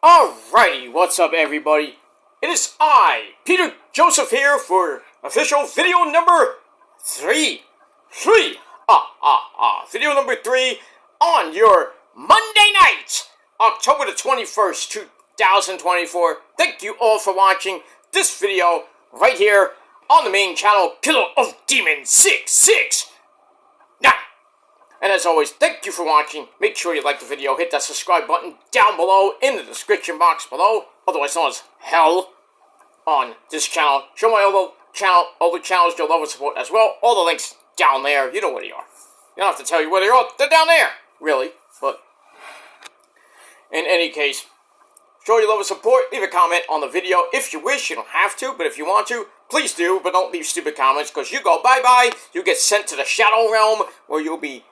Alrighty, what's up everybody? It is I, Peter Joseph here for official video number 3. Video number 3 on your Monday night, October the 21st, 2024. Thank you all for watching this video right here on the main channel, Killer of Demons 66. And as always, thank you for watching. Make sure you like the video, hit that subscribe button down below in the description box below, otherwise known as hell, on this channel. Show my other channels your love and support as well. All the links down there. You know where they are. You don't have to tell you where they are. They're down there, really. But in any case, show your love and support. Leave a comment on the video if you wish. You don't have to, but if you want to, please do. But don't leave stupid comments, because you go bye-bye. You get sent to the Shadow Realm, where you'll be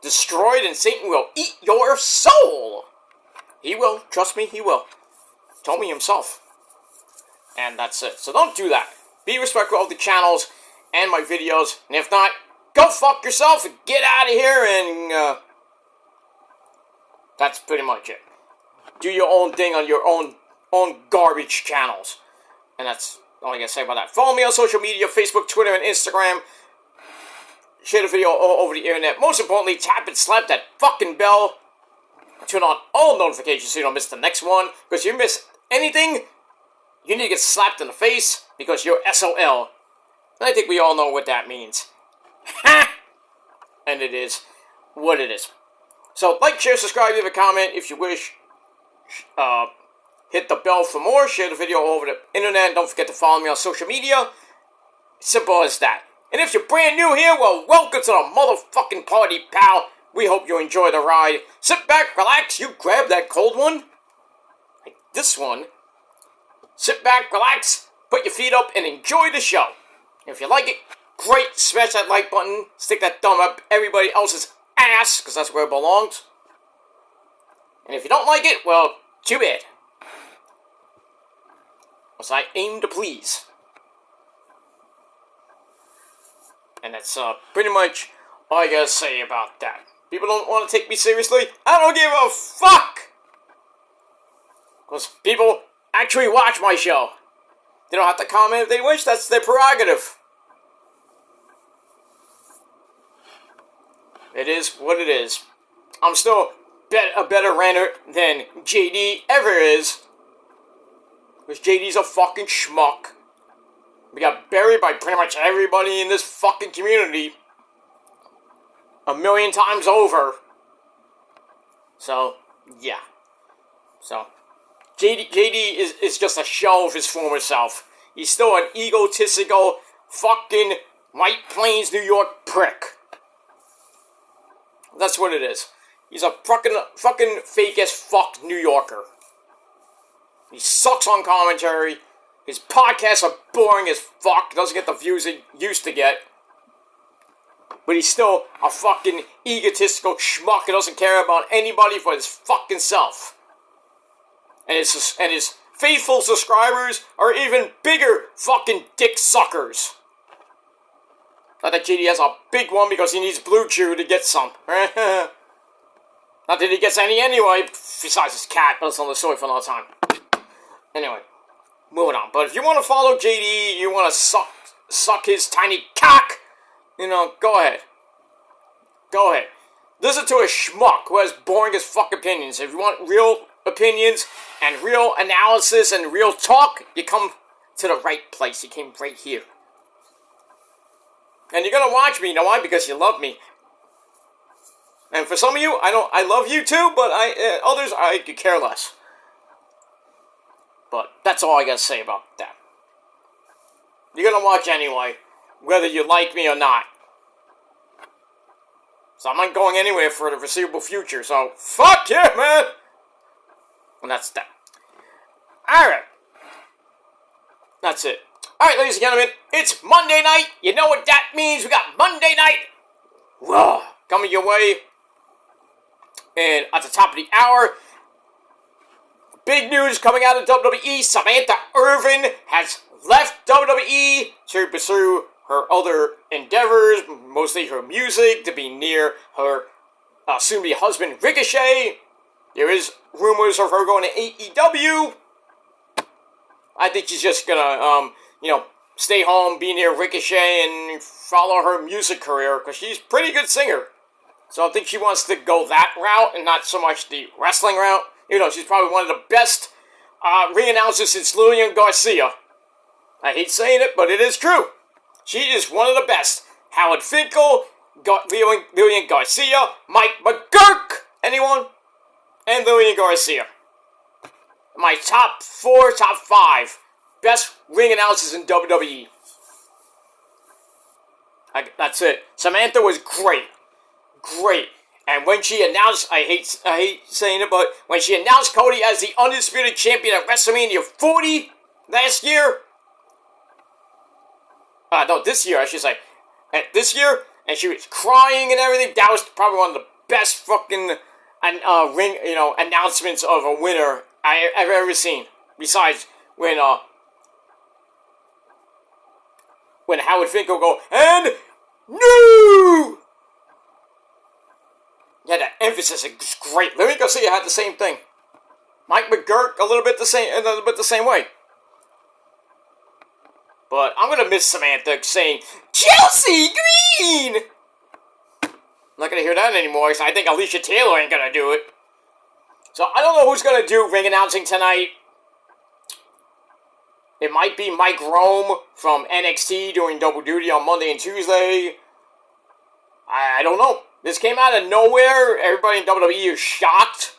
destroyed, and Satan will eat your soul. He will. Trust me, he will. Told me himself. And that's it. So don't do that. Be respectful of the channels and my videos. And if not, go fuck yourself and get out of here. And that's pretty much it. Do your own thing on your own garbage channels. And that's all I gotta say about that. Follow me on social media, Facebook, Twitter, and Instagram. Share the video all over the internet. Most importantly, tap and slap that fucking bell. Turn on all notifications so you don't miss the next one. Because if you miss anything, you need to get slapped in the face because you're SOL. And I think we all know what that means. Ha! And it is what it is. So, like, share, subscribe, leave a comment if you wish. Hit the bell for more. Share the video all over the internet. Don't forget to follow me on social media. Simple as that. And if you're brand new here, well, welcome to the motherfucking party, pal. We hope you enjoy the ride. Sit back, relax, you grab that cold one. Like this one. Sit back, relax, put your feet up, and enjoy the show. If you like it, great. Smash that like button. Stick that thumb up everybody else's ass, because that's where it belongs. And if you don't like it, well, too bad. Because I aim to please. And that's pretty much all I gotta say about that. People don't want to take me seriously. I don't give a fuck! Because people actually watch my show. They don't have to comment if they wish. That's their prerogative. It is what it is. I'm still a better ranter than JD ever is. Because JD's a fucking schmuck. We got buried by pretty much everybody in this fucking community 1,000,000 times over. So, yeah. So, JD is just a shell of his former self. He's still an egotistical fucking White Plains, New York prick. That's what it is. He's a fucking fake as fuck New Yorker. He sucks on commentary. His podcasts are boring as fuck. Doesn't get the views he used to get. But he's still a fucking egotistical schmuck who doesn't care about anybody but his fucking self. And his faithful subscribers are even bigger fucking dick suckers. Not that JD has a big one because he needs Blue Chew to get some. Not that he gets any anyway, besides his cat, but it's on the story for another time. Anyway. Moving on. But if you want to follow JD, you want to suck his tiny cock, you know, go ahead. Go ahead. Listen to a schmuck who has boring as fuck opinions. If you want real opinions and real analysis and real talk, you come to the right place. You came right here. And you're gonna watch me, you know why? Because you love me. And for some of you, I love you too, but others, I could care less. But that's all I gotta say about that. You're gonna watch anyway, whether you like me or not. So I'm not going anywhere for the foreseeable future, so fuck yeah, man! And that's that. Alright. That's it. Alright, ladies and gentlemen, it's Monday night. You know what that means? We got Monday night. Whoa, coming your way. And at the top of the hour, big news coming out of WWE. Samantha Irvin has left WWE to pursue her other endeavors, mostly her music, to be near her soon-to-be husband Ricochet. There is rumors of her going to AEW. I think she's just gonna, stay home, be near Ricochet, and follow her music career, because she's a pretty good singer. So I think she wants to go that route, and not so much the wrestling route. She's probably one of the best ring announcers since Lillian Garcia. I hate saying it, but it is true. She is one of the best. Howard Finkel, Lillian Garcia, Mike McGurk, anyone? And Lillian Garcia. My top 5 best ring announcers in WWE. That's it. Samantha was great. Great. And when she announced, I hate saying it, but when she announced Cody as the Undisputed Champion at WrestleMania 40 last year, this year, I should say, this year, and she was crying and everything, that was probably one of the best fucking ring, announcements of a winner I've ever seen. Besides when Howard Finkel go, and new! Yeah, that emphasis is great. Let me go see. I had the same thing. Mike McGurk, a little bit the same way. But I'm gonna miss Samantha saying Chelsea Green. I'm not gonna hear that anymore. So I think Alicia Taylor ain't gonna do it. So I don't know who's gonna do ring announcing tonight. It might be Mike Rome from NXT doing double duty on Monday and Tuesday. I don't know. This came out of nowhere. Everybody in WWE is shocked.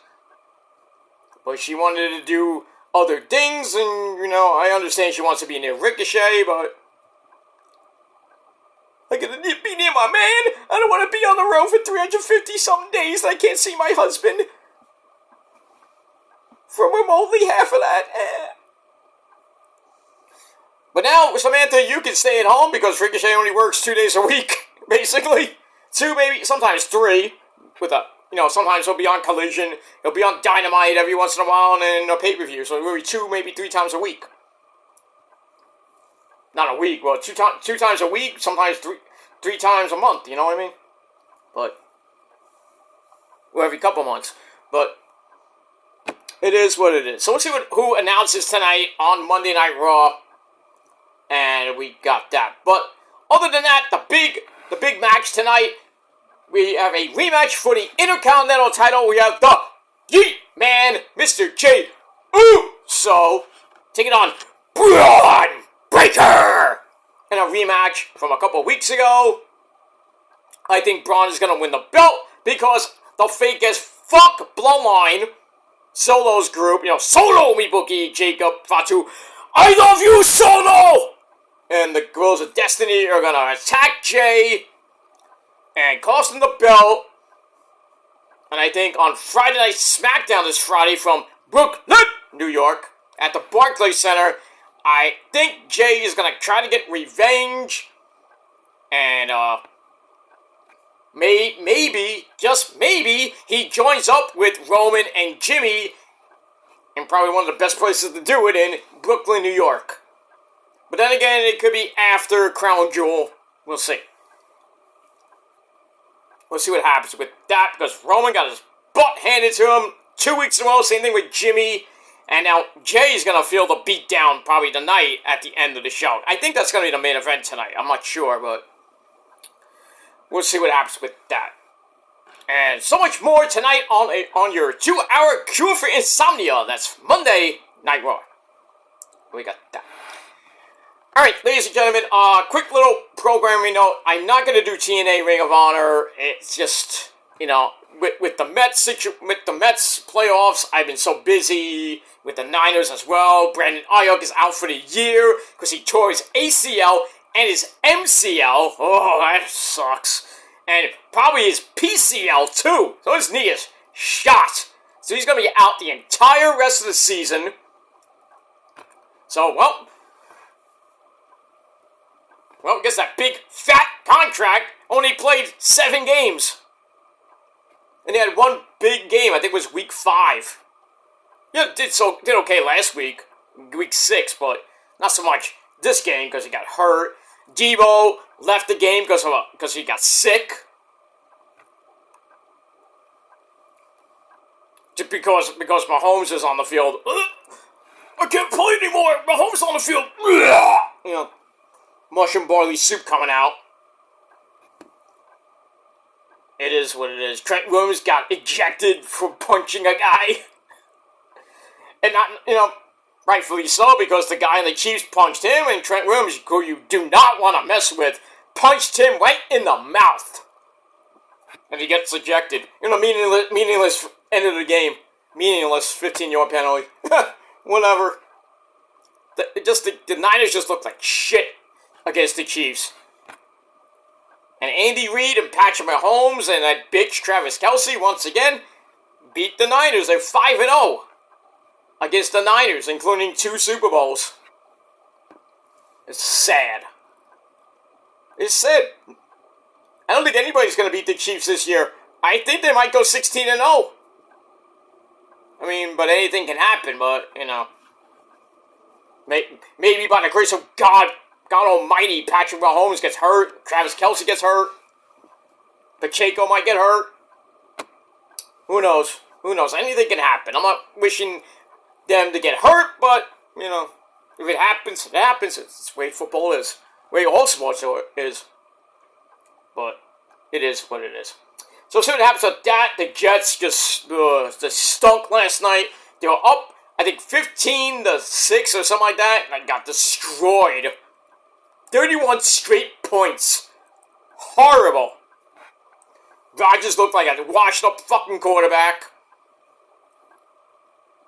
But she wanted to do other things, and, I understand she wants to be near Ricochet, but I gotta be near my man. I don't want to be on the road for 350-something days and I can't see my husband for remotely half of that. But now, Samantha, you can stay at home because Ricochet only works 2 days a week, basically. 2, maybe, sometimes 3, with sometimes he'll be on Collision, he'll be on Dynamite every once in a while, and then a pay-per-view, so maybe 2, maybe 3 times a week. Not a week, well, 2 times a week, sometimes 3 times a month, you know what I mean? But, or every couple months, but it is what it is. So let's see who announces tonight on Monday Night Raw, and we got that. But, other than that, the big match tonight, we have a rematch for the Intercontinental title. We have the Yeet Man, Mr. Jey Uso, taking on Braun Breaker in a rematch from a couple weeks ago. I think Braun is going to win the belt because the fake as fuck Bloodline Solo's group, Solo Mibuki, Jacob, Fatu, I love you, Solo! And the Girls of Destiny are going to attack Jey and cost him the belt. And I think on Friday Night SmackDown this Friday from Brooklyn, New York, at the Barclays Center, I think Jey is going to try to get revenge. And, maybe, just maybe, he joins up with Roman and Jimmy in probably one of the best places to do it in Brooklyn, New York. But then again, it could be after Crown Jewel. We'll see. We'll see what happens with that, because Roman got his butt handed to him 2 weeks in a row. Same thing with Jimmy. And now Jay's going to feel the beat down probably tonight at the end of the show. I think that's going to be the main event tonight. I'm not sure, but we'll see what happens with that. And so much more tonight on your 2-hour cure for insomnia. That's Monday Night Raw. We got that. Alright, ladies and gentlemen, quick little programming note. I'm not going to do TNA Ring of Honor. It's just, with the Mets playoffs, I've been so busy with the Niners as well. Brandon Ayuk is out for the year because he tore his ACL and his MCL. Oh, that sucks. And probably his PCL too. So his knee is shot. So he's going to be out the entire rest of the season. So, well, I guess that big, fat contract only played 7 games. And he had one big game, I think it was week 5. Yeah, did okay last week, week 6, but not so much this game because he got hurt. Debo left the game because he got sick. just because Mahomes is on the field. I can't play anymore. Mahomes on the field. You know, mushroom barley soup coming out. It is what it is. Trent Williams got ejected for punching a guy. And not, rightfully so, because the guy in the Chiefs punched him, and Trent Williams, who you do not want to mess with, punched him right in the mouth. And he gets ejected. Meaningless end of the game. Meaningless 15-yard penalty. Whatever. The Niners just looked like shit against the Chiefs. And Andy Reid and Patrick Mahomes and that bitch Travis Kelce, once again, beat the Niners. They're 5-0 against the Niners, including 2 Super Bowls. It's sad. It's sad. I don't think anybody's going to beat the Chiefs this year. I think they might go 16-0. I mean, but anything can happen, but, maybe by the grace of God Almighty, Patrick Mahomes gets hurt, Travis Kelce gets hurt, Pacheco might get hurt. Who knows? Anything can happen. I'm not wishing them to get hurt, but, if it happens, it happens. It's the way football is. The way all sports is. But it is what it is. So see what happens with that. The Jets just stunk last night. They were up, I think, 15-6 or something like that, and got destroyed. 31 straight points. Horrible. Rodgers looked like a washed-up fucking quarterback.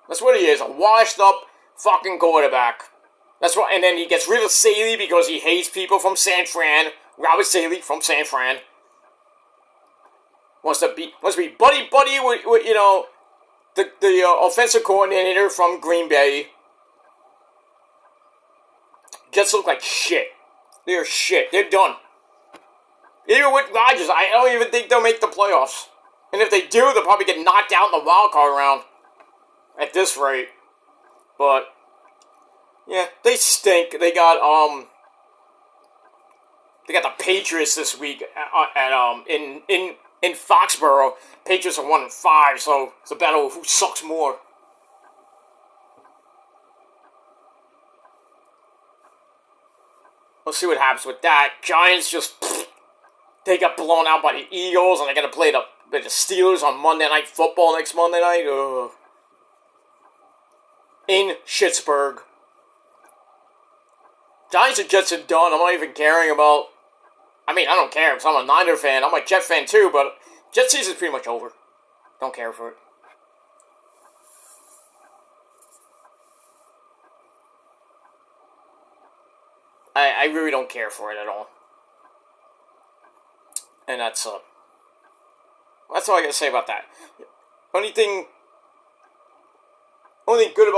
That's what he is, a washed-up fucking quarterback. That's what, and then he gets rid of Saley because he hates people from San Fran. Robert Saley from San Fran. Wants to be buddy with the offensive coordinator from Green Bay. Jets look like shit. They're shit. They're done. Even with Rodgers, I don't even think they'll make the playoffs. And if they do, they'll probably get knocked out in the wild card round. At this rate. But yeah, they stink. They got the Patriots this week in Foxborough. Patriots are 1-5, so it's a battle of who sucks more. Let's see what happens with that. Giants they got blown out by the Eagles, and they got to play the Steelers on Monday Night Football next Monday night. Ugh. In Schittsburg. Giants and Jets are done. I'm not even caring about... I mean, I don't care because I'm a Niner fan. I'm a Jet fan too, but Jet season's pretty much over. Don't care for it. I really don't care for it at all. And that's all I gotta say about that. Only thing good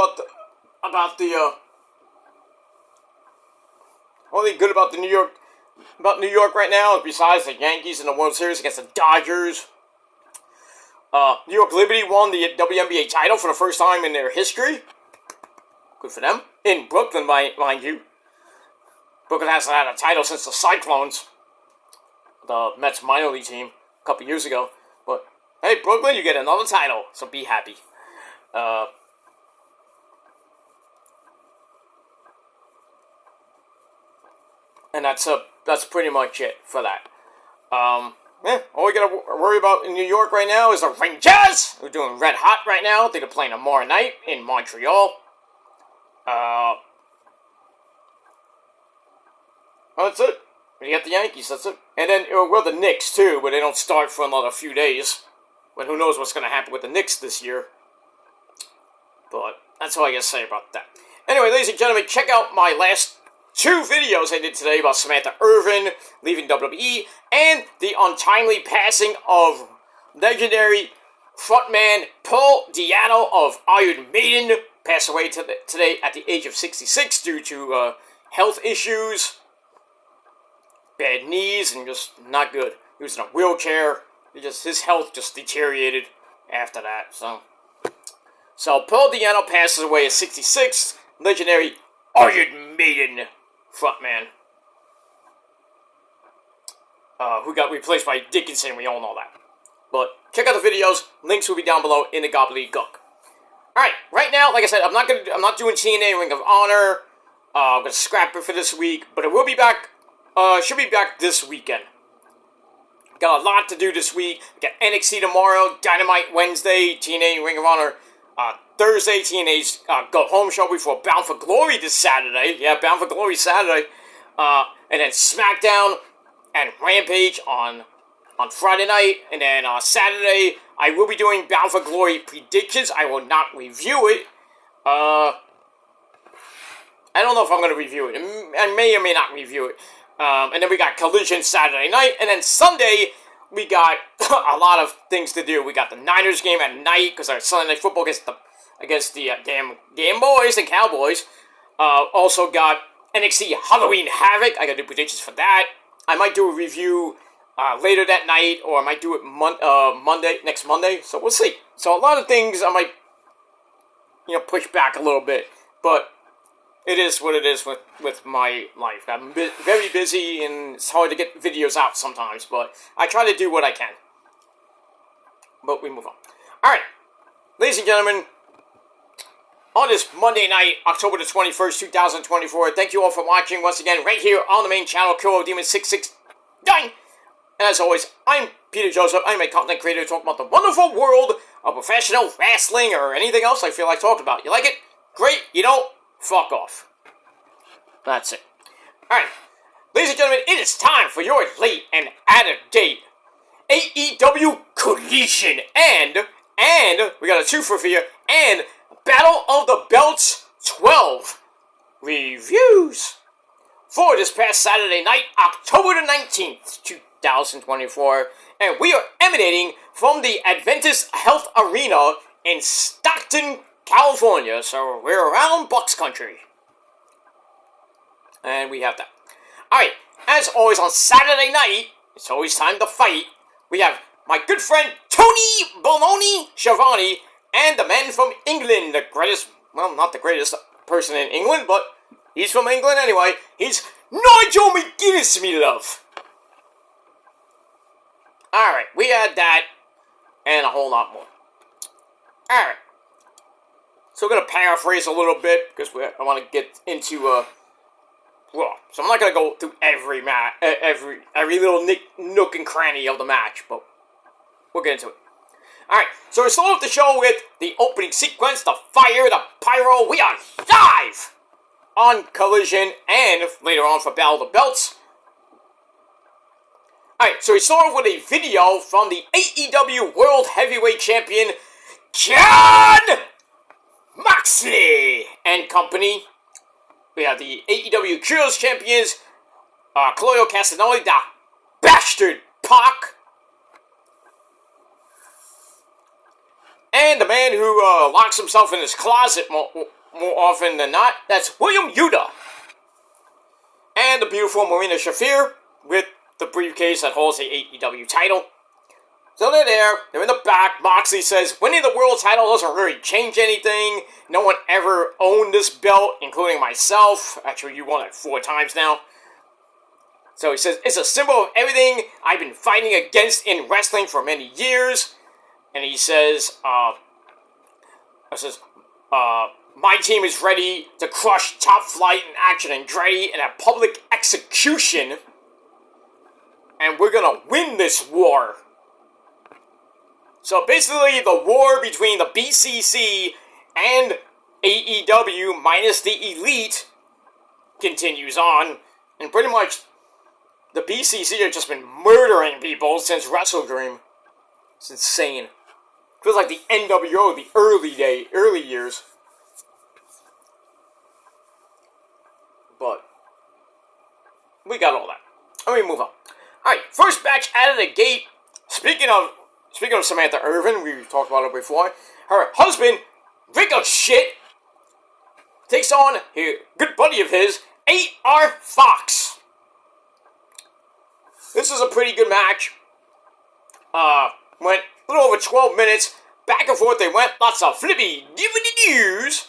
about New York right now is besides the Yankees in the World Series against the Dodgers. New York Liberty won the WNBA title for the first time in their history. Good for them. In Brooklyn, mind you. Brooklyn hasn't had a title since the Cyclones, the Mets minor league team, a couple years ago. But, hey, Brooklyn, you get another title, so be happy. And that's pretty much it for that. All we gotta worry about in New York right now is the Rangers. We're doing red hot right now. They're playing tomorrow night in Montreal. That's it. You got the Yankees, that's it. And then, the Knicks too, but they don't start for another few days. But who knows what's going to happen with the Knicks this year. But that's all I got to say about that. Anyway, ladies and gentlemen, check out my last 2 videos I did today about Samantha Irvin leaving WWE and the untimely passing of legendary frontman Paul Di'Anno of Iron Maiden. Passed away today at the age of 66 due to health issues. Bad knees and just not good. He was in a wheelchair. His health just deteriorated after that. So Paul Di'Anno passes away at 66. Legendary Iron Maiden frontman. Who got replaced by Dickinson. We all know that. But check out the videos. Links will be down below in the gobbledygook. Alright, right now, like I said, I'm not doing TNA Ring of Honor. I'm gonna scrap it for this week, but it will be back. Should be back this weekend. Got a lot to do this week. Got NXT tomorrow, Dynamite Wednesday, TNA Ring of Honor Thursday, TNA's Go Home show before Bound for Glory this Saturday. Yeah, Bound for Glory Saturday. And then SmackDown and Rampage on Friday night. And then Saturday, I will be doing Bound for Glory predictions. I will not review it. I don't know if I'm going to review it. I may or may not review it. And then we got Collision Saturday night. And then Sunday, we got a lot of things to do. We got the Niners game at night because our Sunday Night Football against the damn boys and Cowboys. Also got NXT Halloween Havoc. I got to do predictions for that. I might do a review later that night, or I might do it next Monday. So we'll see. So a lot of things I might, push back a little bit. But it is what it is with my life. I'm very busy, and it's hard to get videos out sometimes, but I try to do what I can. But we move on. Alright, ladies and gentlemen, on this Monday night, October the 21st, 2024, thank you all for watching once again, right here on the main channel, Killer Demon 669. And as always, I'm Peter Joseph. I'm a content creator talking about the wonderful world of professional wrestling or anything else I feel like talking about. You like it? Great. You don't? Fuck off. That's it. Alright. Ladies and gentlemen, it is time for your late and out-of-date AEW Collision and we got a twofer for you, and Battle of the Belts 12 reviews for this past Saturday night, October the 19th, 2024. And we are emanating from the Adventist Health Arena in Stockton, California, so we're around Bucks country. And we have that. Alright, as always on Saturday night, it's always time to fight. We have my good friend Tony Baloney Schiavone and the man from England, the greatest, well, not the greatest person in England, but he's from England anyway. He's Nigel McGuinness, me love. Alright, we had that and a whole lot more. Alright. So I'm going to paraphrase a little bit, because I want to get into, Raw. So I'm not going to go through every little nook and cranny of the match, but we'll get into it. Alright, so we start off the show with the opening sequence, the fire, the pyro. We are live on Collision and later on for Battle of the Belts. Alright, so we start off with a video from the AEW World Heavyweight Champion, Jon Moxley and company. We have the AEW Trios Champions, Claudio Castagnoli, the Bastard Pac, and the man who locks himself in his closet more often than not, that's William Yuta. And the beautiful Marina Shafir with the briefcase that holds the AEW title. So they're there, they're in the back. Moxley says, winning the world title doesn't really change anything. No one ever owned this belt, including myself. Actually, you won it 4 times now. So he says, it's a symbol of everything I've been fighting against in wrestling for many years. And he says, my team is ready to crush Top Flight and Action Andretti in a public execution. And we're gonna win this war. So basically, the war between the BCC and AEW minus the Elite continues on. And pretty much, the BCC have just been murdering people since Wrestle Dream. It's insane. Feels like the NWO, the early years. But we got all that. Let me move on. Alright, first match out of the gate. Speaking of Samantha Irvin, we talked about it before. Her husband, Ricochet, takes on a good buddy of his, AR Fox. This is a pretty good match. Went a little over 12 minutes. Back and forth they went. Lots of flippy DVD-doos.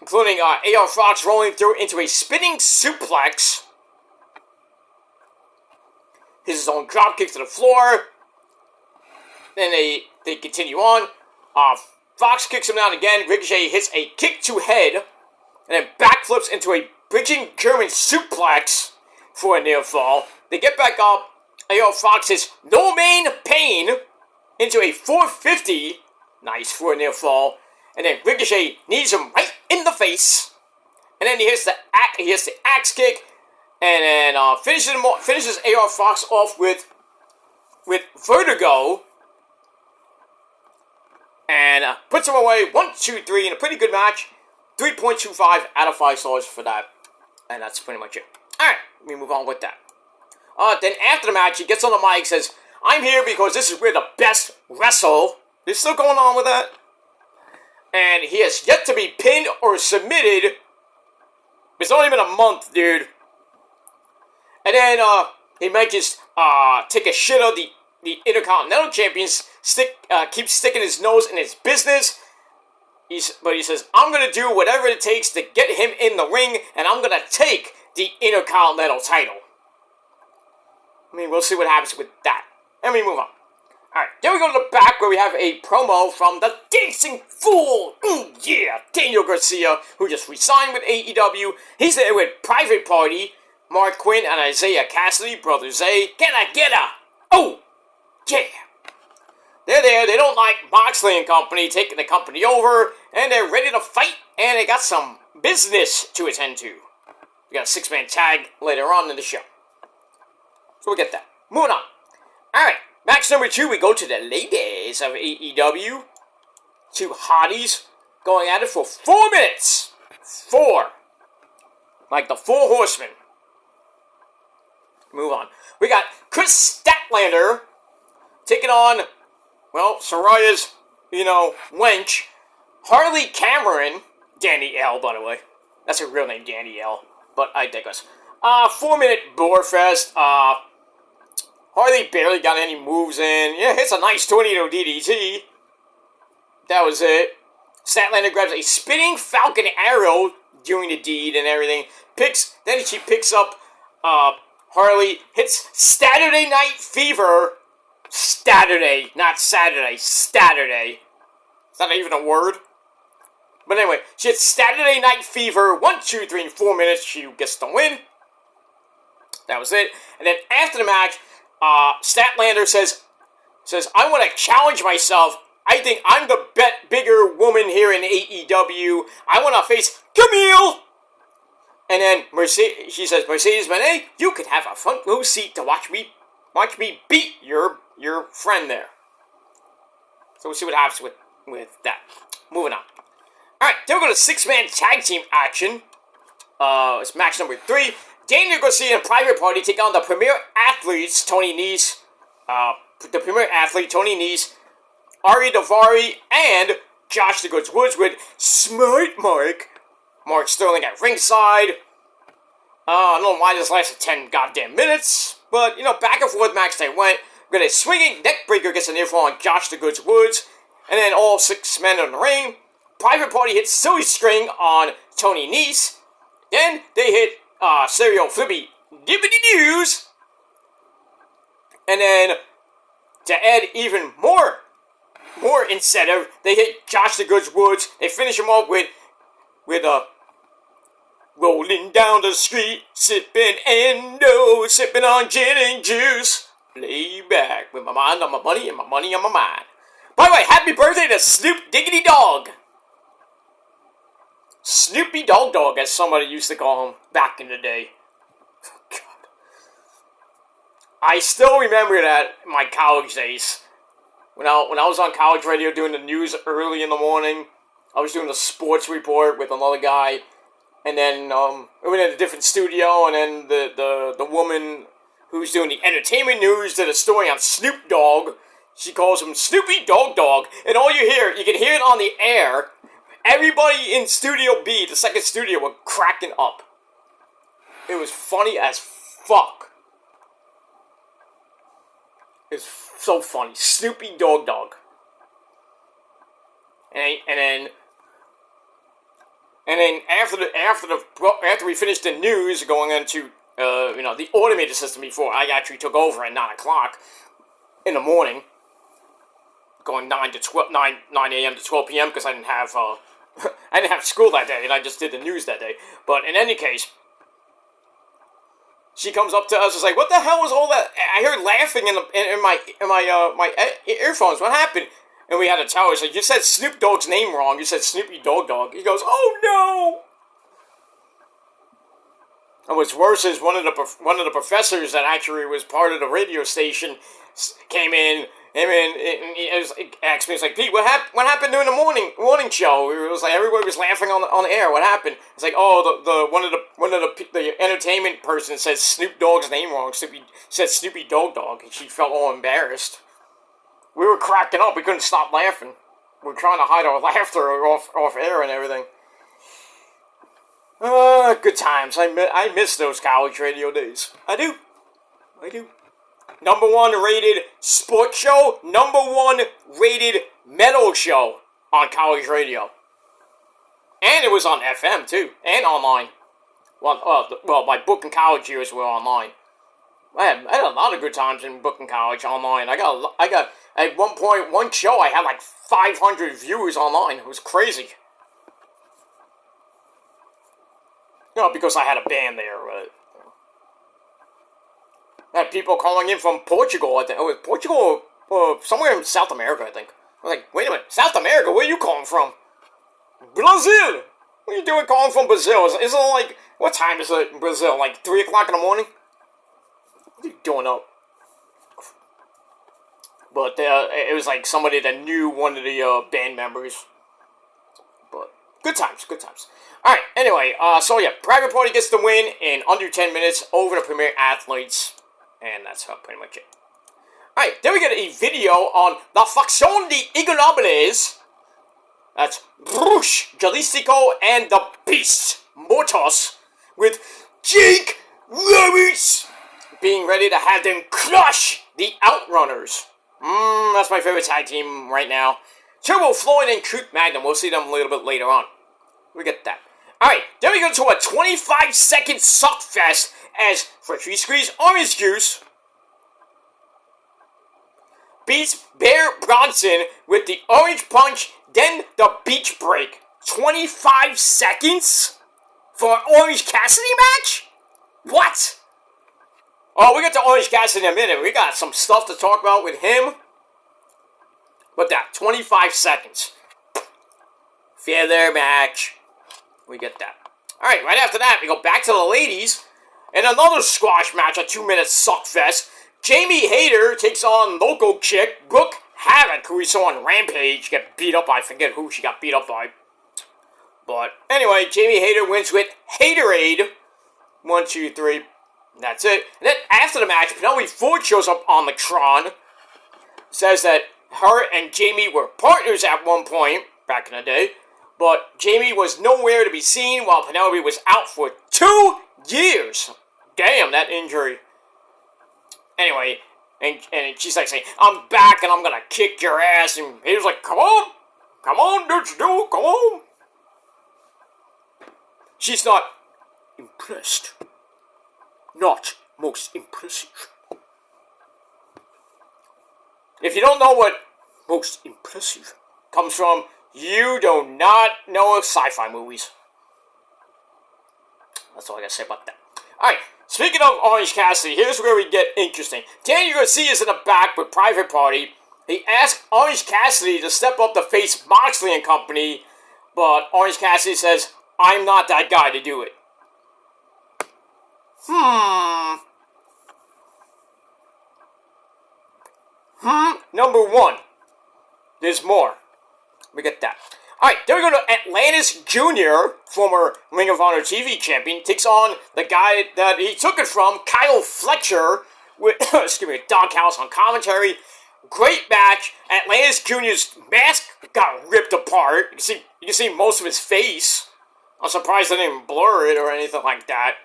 Including AR Fox rolling through into a spinning suplex. His own dropkick to the floor. then they continue on. Fox kicks him down again. Ricochet hits a kick to head, and then backflips into a bridging German suplex for a near fall. They get back up. AR Fox hits no main pain into a 450. Nice for a near fall. And then Ricochet knees him right in the face. And then he hits the axe kick. And then finishes AR Fox off with Vertigo. And puts him away 1, 2, 3 in a pretty good match. 3.25 out of 5 stars for that. And that's pretty much it. Alright, let me move on with that. Then after the match, he gets on the mic and says, I'm here because this is where the best wrestle. They're still going on with that. And he has yet to be pinned or submitted. It's not even a month, dude. And then he mentions take a shit out the Intercontinental Champions keeps sticking his nose in his business. But he says, I'm going to do whatever it takes to get him in the ring, and I'm going to take the Intercontinental title. I mean, we'll see what happens with that. Let me move on. Alright, then we go to the back where we have a promo from the Dancing Fool. Yeah, Daniel Garcia, who just re-signed with AEW. He's there with Private Party, Mark Quinn, and Isaiah Cassidy, Brother Zay. Can I get a? Oh, yeah. They're there. They don't like Moxley and company taking the company over, and they're ready to fight, and they got some business to attend to. We got a 6-man tag later on in the show. So we'll get that. Moving on. Alright, match number 2, we go to the ladies of AEW. 2 hotties going at it for 4 minutes. 4. Like the 4 horsemen. Move on. We got Chris Statlander taking on, well, Soraya's, wench, Harley Cameron, Danny L, by the way. That's her real name, Danny L, but I digress. 4-minute bore fest. Harley barely got any moves in. Yeah, hits a nice tornado DDT. That was it. Statlander grabs a spinning Falcon Arrow doing the deed and everything. Then she picks up Harley, hits Saturday Night Fever. Saturday, not Saturday. Saturday. Is that even a word? But anyway, she hits Saturday Night Fever. 1, 2, 3, and 4 minutes. She gets the win. That was it. And then after the match, Statlander says, I want to challenge myself. I think I'm the bigger woman here in AEW. I want to face Camille. And then she says, Mercedes Moné, you could have a front row seat to watch me beat your friend there. So we'll see what happens with that. Moving on. Alright, then we're going to 6-man tag team action. It's match number 3. Daniel Garcia and Private Party take on the Premier Athletes, Tony Nese, Ari Daivari, and Josh the Goods Woods with Smart Mark Sterling at ringside. I don't know why this lasted 10 goddamn minutes, but, back and forth match they went. We got a swinging neckbreaker gets a near fall on Josh the Goods Woods, and then all 6 men in the ring. Private Party hits Silly String on Tony Nese. Then they hit Serial Flippy Dippity News. And then, to add even more incentive, they hit Josh the Goods Woods. They finish him off with a rolling down the street, sipping endo, sipping on gin and juice. Lay back with my mind on my money and my money on my mind. By the way, happy birthday to Snoop Diggity Dog. Snoopy Dog, as somebody used to call him back in the day. Oh, God. I still remember that in my college days. When I was on college radio doing the news early in the morning, I was doing the sports report with another guy. And then we went in a different studio, and then the woman who's doing the entertainment news did a story on Snoop Dogg. She calls him Snoopy Dog. And all you can hear it on the air. Everybody in Studio B, the second studio, were cracking up. It was funny as fuck. It's so funny. Snoopy Dog. And then after we finished the news, going into the automated system before I actually took over at 9 o'clock in the morning. going 9 to 12, 9 a.m. to 12 p.m. because I didn't have I didn't have school that day, and I just did the news that day. But in any case, she comes up to us and is like, "What the hell was all that?" I heard laughing in my earphones. What happened? And we had to tell her, like, "You said Snoop Dogg's name wrong. You said Snoopy Dogg Dogg." He goes, "Oh no!" And what's worse is one of the professors that actually was part of the radio station came in. And he asked me, "It's like, Pete, what happened during the morning show?" It was like everybody was laughing on the air. What happened? It's like, oh, one of the entertainment person said Snoop Dogg's name wrong. Said Snoopy Dogg Dogg. And she felt all embarrassed. We were cracking up. We couldn't stop laughing. We were trying to hide our laughter off air and everything. Good times. I miss those college radio days. I do. Number 1 rated sports show. Number 1 rated metal show on college radio. And it was on FM too. And online. Well, my book and college years were online. I had a lot of good times in book and college online. I got at one point, one show I had like 500 viewers online. It was crazy. Because I had a band there. I had people calling in from Portugal. I think it was Portugal or somewhere in South America, I think. I was like, wait a minute, South America? Where are you calling from? Brazil! What are you doing calling from Brazil? Is it like, what time is it in Brazil? Like 3 o'clock in the morning? What are you doing up? But it was like somebody that knew one of the band members. But good times. Alright, anyway, so yeah, Private Party gets the win in under 10 minutes over the Premier Athletes. And that's pretty much it. Alright, then we get a video on La Facción de Ingobernables. That's Bruce, Jalistico, and the Beast, Mortos, with Jake Roberts being ready to have them crush the Outrunners. That's my favorite tag team right now. Turbo Floyd and Coot Magnum. We'll see them a little bit later on. We get that. Alright, then we go to a 25-second suckfest as Freshly Squeezed Orange Juice beats Bear Bronson with the Orange Punch, then the Beach Break. 25 seconds for an Orange Cassidy match? What? Oh, we get to Orange Cassidy in a minute. We got some stuff to talk about with him. But that, 25 seconds. Feather match. We get that. Alright, right after that, we go back to the ladies. And another squash match, a 2-minute suckfest. Jamie Hayter takes on local chick, Brooke Havoc, who we saw on Rampage get beat up by, I forget who she got beat up by. But anyway, Jamie Hayter wins with Haterade. 1, 2, 3. That's it. And then after the match, Penelope Ford shows up on the Tron. Says that her and Jamie were partners at one point, back in the day. But Jamie was nowhere to be seen while Penelope was out for 2 years. Damn, that injury. Anyway, and she's like saying, "I'm back and I'm gonna kick your ass." And he was like, come on, let's do it, come on. She's not impressed. Not most impressive. If you don't know what most impressive comes from, you do not know of sci-fi movies. That's all I gotta say about that. Alright, speaking of Orange Cassidy, here's where we get interesting. Daniel Garcia is in the back with Private Party. He asked Orange Cassidy to step up to face Moxley and company, but Orange Cassidy says, "I'm not that guy to do it." Number 1. There's more. We get that. Alright, then we go to Atlantis Jr., former Ring of Honor TV champion, takes on the guy that he took it from, Kyle Fletcher, with, Doghouse on commentary. Great match. Atlantis Jr.'s mask got ripped apart. You can see most of his face. I'm surprised they didn't blur it or anything like that.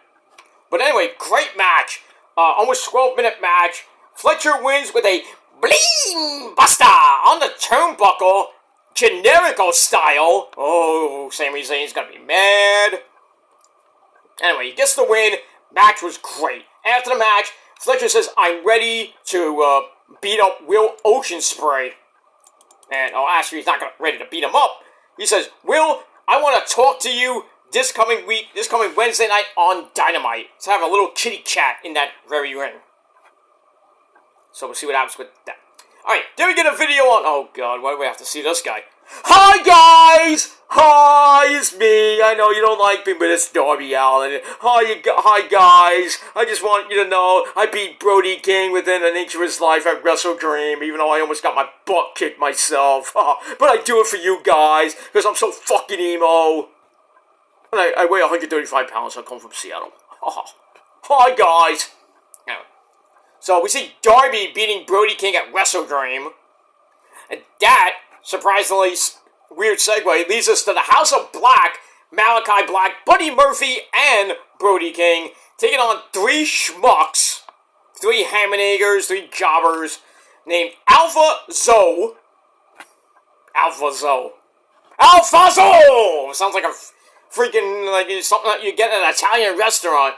But anyway, great match. Almost 12-minute match. Fletcher wins with a Bleen Buster on the turnbuckle. Generico style. Oh, Sami Zayn's gonna be mad. Anyway, he gets the win. Match was great. After the match, Fletcher says, "I'm ready to beat up Will Oceanspray." And actually, he's not ready to beat him up. He says, Will, I want to talk to you this coming Wednesday night on Dynamite. Let's have a little kitty chat in that very ring. So we'll see what happens with that. Alright, then we get a video on... Oh, God, why do we have to see this guy? Hi, guys! Hi, it's me. I know you don't like me, but it's Darby Allin. Hi, guys. I just want you to know I beat Brody King within an inch of his life at Wrestle Dream, even though I almost got my butt kicked myself. But I do it for you guys, because I'm so fucking emo. And I weigh 135 pounds, so I come from Seattle. Hi, guys. So we see Darby beating Brody King at Wrestle Dream. And that, surprisingly, weird segue, leads us to the House of Black, Malachi Black, Buddy Murphy, and Brody King, taking on three schmucks, three Hammonagers, three jobbers, named Alpha Zoe. Alpha Zoe. Sounds like a freaking, like something that you get at an Italian restaurant.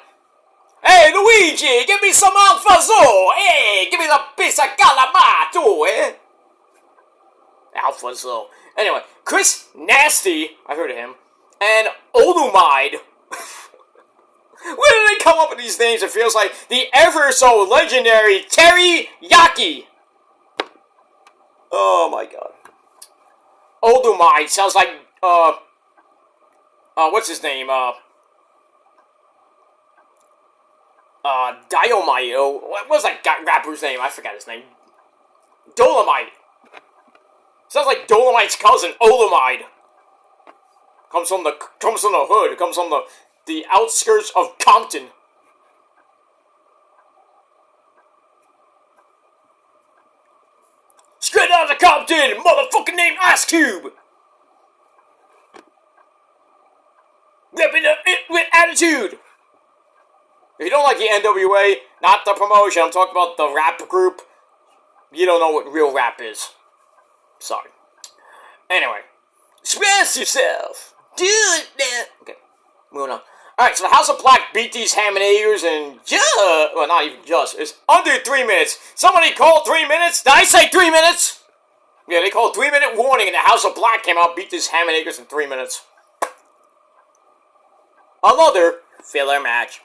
Hey, Luigi, give me some Alpha Zoe. Hey, give me the pizza calamar, too, eh? Alpha Zoe. Anyway, Chris Nasty, I heard of him, and Olumide. Where did they come up with these names? It feels like the ever so legendary Teriyaki. Oh my god. Olumide sounds like, what's his name? Diomite. What was that rapper's name? I forgot his name. Dolomite. Sounds like Dolomite's cousin, Olamide. Comes from the hood. Comes from the outskirts of Compton. Straight out of Compton, motherfucking named Ice Cube. Ripping it with attitude. If you don't like the NWA, not the promotion, I'm talking about the rap group, you don't know what real rap is. Sorry. Anyway, express yourself. Do it, man. Okay, moving on. Alright, so the House of Black beat these Hammonagers in well, not even just, it's under 3 minutes. Somebody called 3 minutes? Did I say 3 minutes? Yeah, they called 3-minute warning, and the House of Black came out, beat these Hammonagers in 3 minutes. Another filler match.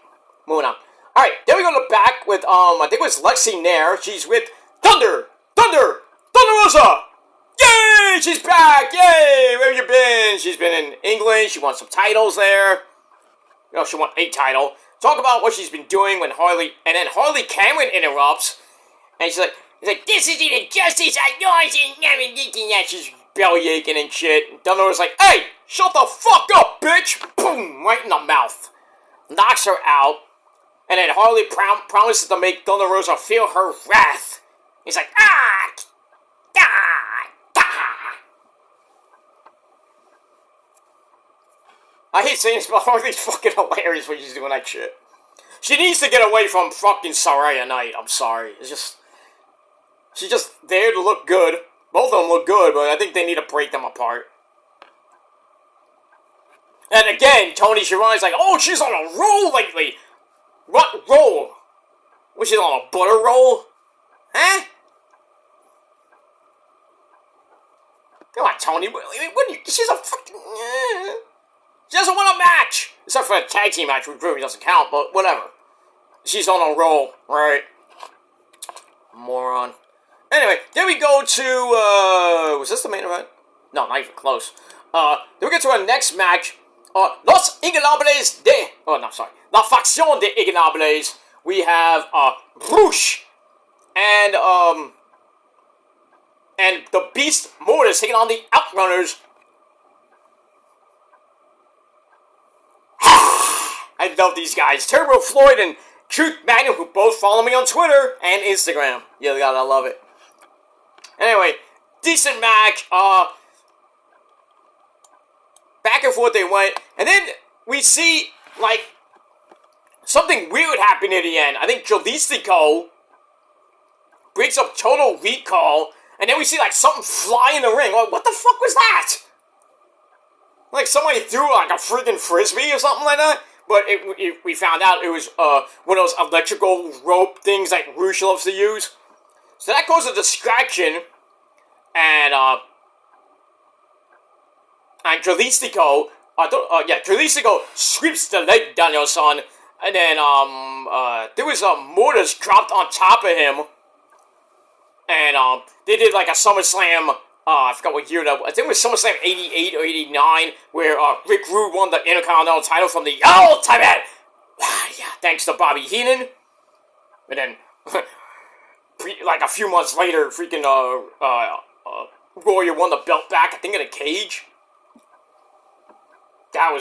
Moving on. Alright, then we go to the back with, I think it was Lexi Nair. She's with Thunder Rosa! Yay! She's back! Yay! Where have you been? She's been in England. She won some titles there. You know, she won a title. Talk about what she's been doing when Harley Cameron interrupts. And she's like, this isn't a justice I know I she's belly aching and shit. And Thunder was like, hey, shut the fuck up, bitch! Boom! Right in the mouth. Knocks her out. And then Harley promises to make Thunder Rosa feel her wrath. He's like, ah! I hate saying this, but Harley's fucking hilarious when she's doing that shit. She needs to get away from fucking Saraya Knight. I'm sorry. She's just there to look good. Both of them look good, but I think they need to break them apart. And again, Tony Schiavone's like, oh, she's on a roll lately. What roll? Was she on a butter roll? Huh? Come on, Tony. She's a fucking... She doesn't win a match! Except for a tag team match, which really doesn't count, but whatever. She's on a roll, right? Moron. Anyway, then we go to, was this the main event? No, not even close. Then we get to our next match. Los Ingobernables de... Oh, no, sorry. La Facción de Ingobernables. We have, Rush. And the Beast Mortis taking on the Outrunners. I love these guys. Turbo Floyd and Truth Magnum, who both follow me on Twitter and Instagram. Yeah, God, I love it. Anyway, decent match. Back and forth they went. And then we see, like, something weird happen at the end. I think Jalistico breaks up Total Recall. And then we see, like, something fly in the ring. Like, what the fuck was that? Like, somebody threw, like, a friggin' frisbee or something like that. But we found out it was one of those electrical rope things that Rush loves to use. So that caused a distraction. And and Jalisco, Jalisco sweeps the leg Danielson, and then there was mortars dropped on top of him, and they did like a SummerSlam. I forgot what year that was. I think it was SummerSlam 88 or 89, where Rick Rude won the Intercontinental title from the Ultimate. Yeah, thanks to Bobby Heenan. And then, like a few months later, freaking Warrior won the belt back, I think in a cage. That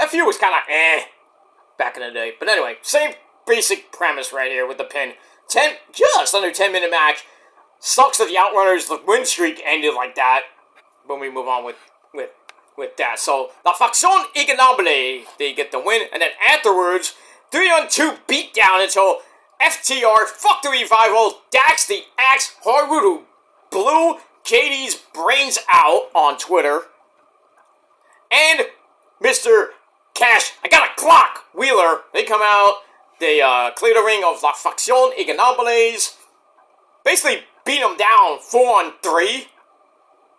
feud was kind of back in the day. But anyway, same basic premise right here with the pin. Just under 10-minute match. Sucks that the Outrunners' win streak ended like that. When we move on with that. So, La Facción Ingobernable, they get the win. And then afterwards, 3-on-2 beatdown until FTR, Fuck the Revival, Dax the Axe Harwood, who blew JD's brains out on Twitter. And Mr. Cash, I got a clock, Wheeler. They come out, they clear the ring of La Facción Ingobernable. Basically beat them down 4-on-3.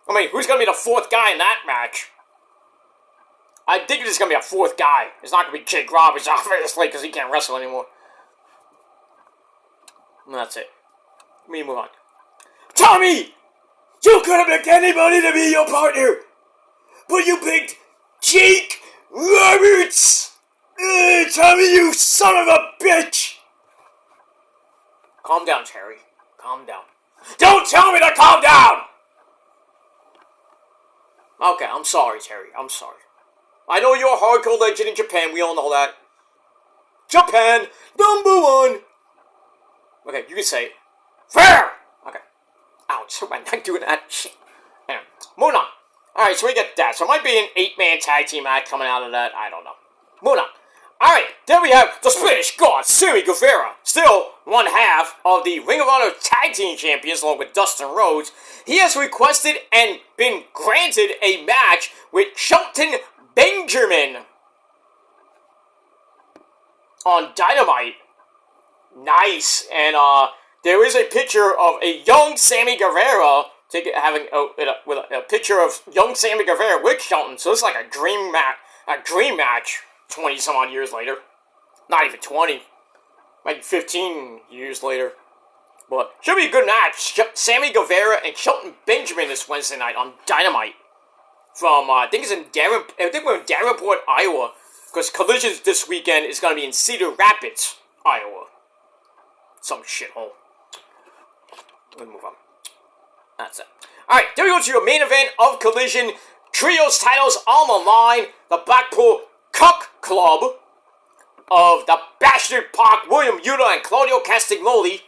I mean, who's going to be the fourth guy in that match? I think there's going to be a fourth guy. It's not going to be Jake Roberts, obviously, because he can't wrestle anymore. And that's it. Let me move on. Tommy! You could have picked anybody to be your partner! But you picked Jake Roberts! Tommy, you son of a bitch! Calm down, Terry. Calm down. Don't tell me to calm down! Okay, I'm sorry, Terry. I'm sorry. I know you're a hardcore legend in Japan. We all know that. Japan, #1. Okay, you can say it. Fair! Okay. Ouch, I'm not doing that shit. Anyway, moving on. Alright, so we get that. So it might be an 8-man tag team match coming out of that. I don't know. Moving on. Alright, then we have the Spanish God, Sammy Guevara. Still one half of the Ring of Honor Tag Team Champions along with Dustin Rhodes. He has requested and been granted a match with Shelton Benjamin on Dynamite. Nice. And there is a picture of a young Sammy Guevara having a picture of young Sammy Guevara with Shelton. So it's like a dream match 20 some odd years later. Not even 20. Maybe 15 years later. But should be a good match. Sammy Guevara and Shelton Benjamin this Wednesday night on Dynamite. From, I think we're in Davenport, Iowa. Because Collision this weekend is going to be in Cedar Rapids, Iowa. Some shithole. Let me move on. That's it. Alright, then we go to your main event of Collision. Trios titles on the line. The Blackpool Cuck Club of the Bastard Pac, William Yuta, and Claudio Castagnoli.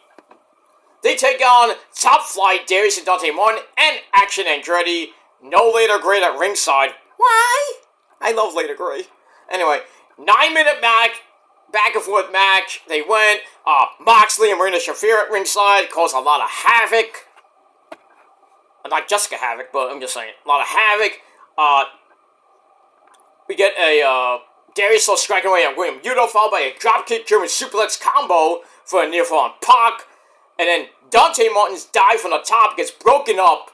They take on Top Flight, Darius and Dante Martin, and Action Andretti. No Later Gray at ringside. Why? I love Later Gray. Anyway, 9-minute match, back and forth match. They went. Moxley and Marina Shafir at ringside caused a lot of havoc. Not Jessica Havoc, but I'm just saying, a lot of havoc. We get a Darius striking away on William Yuta, followed by a dropkick German suplex combo for a near fall on Pac. And then Dante Martin's dive from the top gets broken up.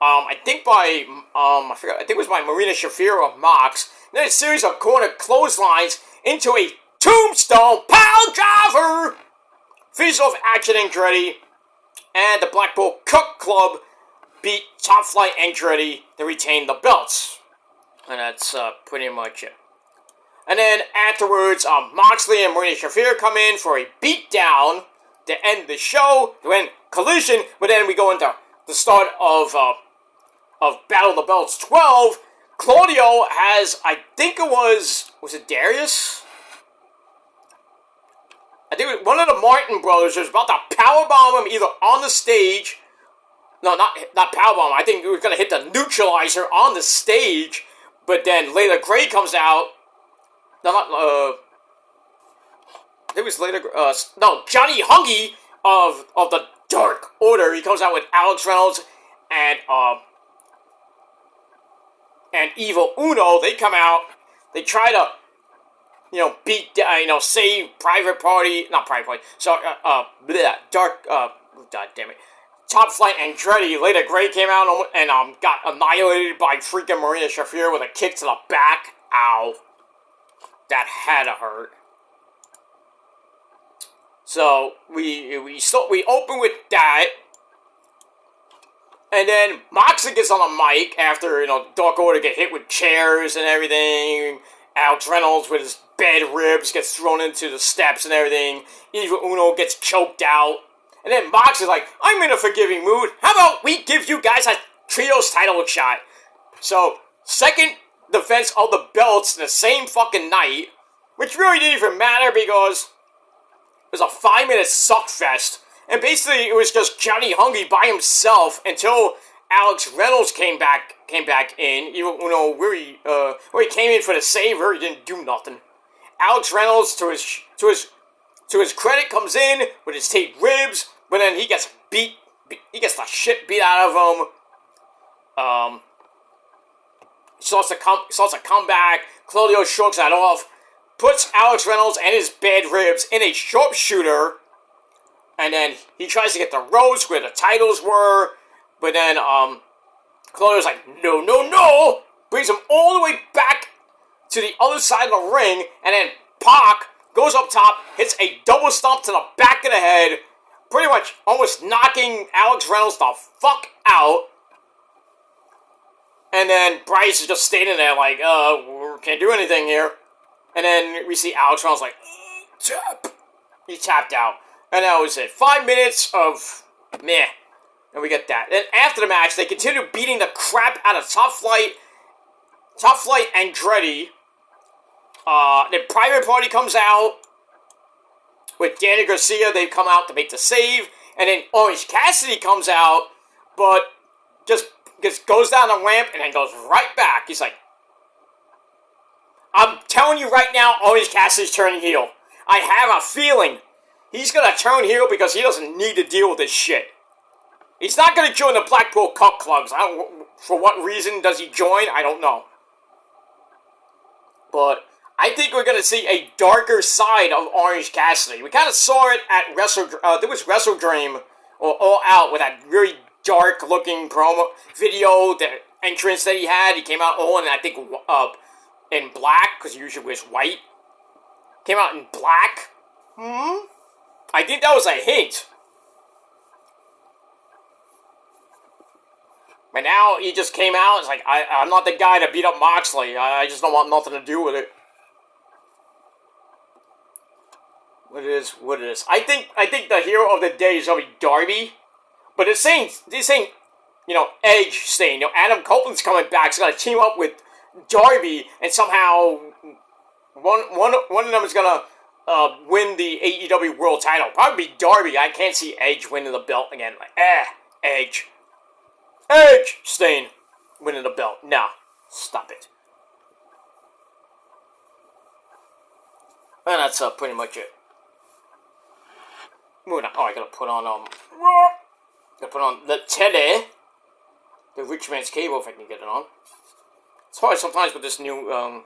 I think by, I think it was by Marina Shafir or Mox. And then a series of corner clotheslines into a tombstone pile driver. Finishes off Action Andretti. And the Blackpool Cuck Club beat Top Flight Andretti to retain the belts. And that's pretty much it. And then afterwards, Moxley and Marina Shafir come in for a beatdown to end the show, to end Collision. But then we go into the start of Battle of the Belts 12. Claudio has, I think it was it Darius? I think one of the Martin brothers was about to powerbomb him either on the stage. No, not powerbomb. I think he was going to hit the neutralizer on the stage. But then later Gray comes out. No, not, it was later, Johnny Hungy of the Dark Order. He comes out with Alex Reynolds and Evil Uno. They come out. They try to, save Private Party. Not Private Party. So, God damn it. Top Flight Andretti. Later, Gray came out and got annihilated by freaking Marina Shafir with a kick to the back. Ow. That had to hurt. So, we open with that. And then Moxley gets on the mic after, Dark Order get hit with chairs and everything. Alex Reynolds with his bed ribs gets thrown into the steps and everything. Evil Uno gets choked out. And then Moxley's like, I'm in a forgiving mood. How about we give you guys a trios title shot? So, second defense of the belts the same fucking night. Which really didn't even matter because it was a 5-minute suck fest. And basically, it was just Johnny Hungee by himself until Alex Reynolds came back in. Even where he came in for the save, where he didn't do nothing. Alex Reynolds, to his credit, comes in with his taped ribs, but then he gets beat. He gets the shit beat out of him. Starts a comeback. Claudio shrugs that off, puts Alex Reynolds and his bad ribs in a sharpshooter. And then he tries to get the ropes where the titles were. But then, Claudio's like, no. Brings him all the way back to the other side of the ring. And then Pac goes up top, hits a double stomp to the back of the head. Pretty much almost knocking Alex Reynolds the fuck out. And then Bryce is just standing there like, can't do anything here. And then we see Alex Reynolds like, tap. He tapped out. And that was it. 5 minutes of meh. And we get that. Then after the match, they continue beating the crap out of Top Flight Andretti. The Private Party comes out with Danny Garcia. They come out to make the save. And then Orange Cassidy comes out, but just goes down the ramp and then goes right back. He's like, I'm telling you right now, Orange Cassidy's turning heel. I have a feeling he's going to turn heel because he doesn't need to deal with this shit. He's not going to join the Blackpool Cup Clubs. For what reason does he join? I don't know. But I think we're going to see a darker side of Orange Cassidy. We kind of saw it at Wrestle Dream, or All Out, with that very dark-looking promo video, the entrance that he had. He came out all in, I think, in black, because he usually wears white. Came out in black. I think that was a hint. But now he just came out. It's like, I'm not the guy to beat up Moxley. I just don't want nothing to do with it. What it is. I think the hero of the day is gonna be Darby. But this ain't Edge saying, Adam Copeland's coming back. He's gonna team up with Darby, and somehow one of them is gonna win the AEW World Title. Probably Darby. I can't see Edge winning the belt again. Edge Stain winning the belt. Nah, stop it. And that's pretty much it. Moving on. Oh, I gotta put on the telly, the rich man's cable if I can get it on. It's hard sometimes with this new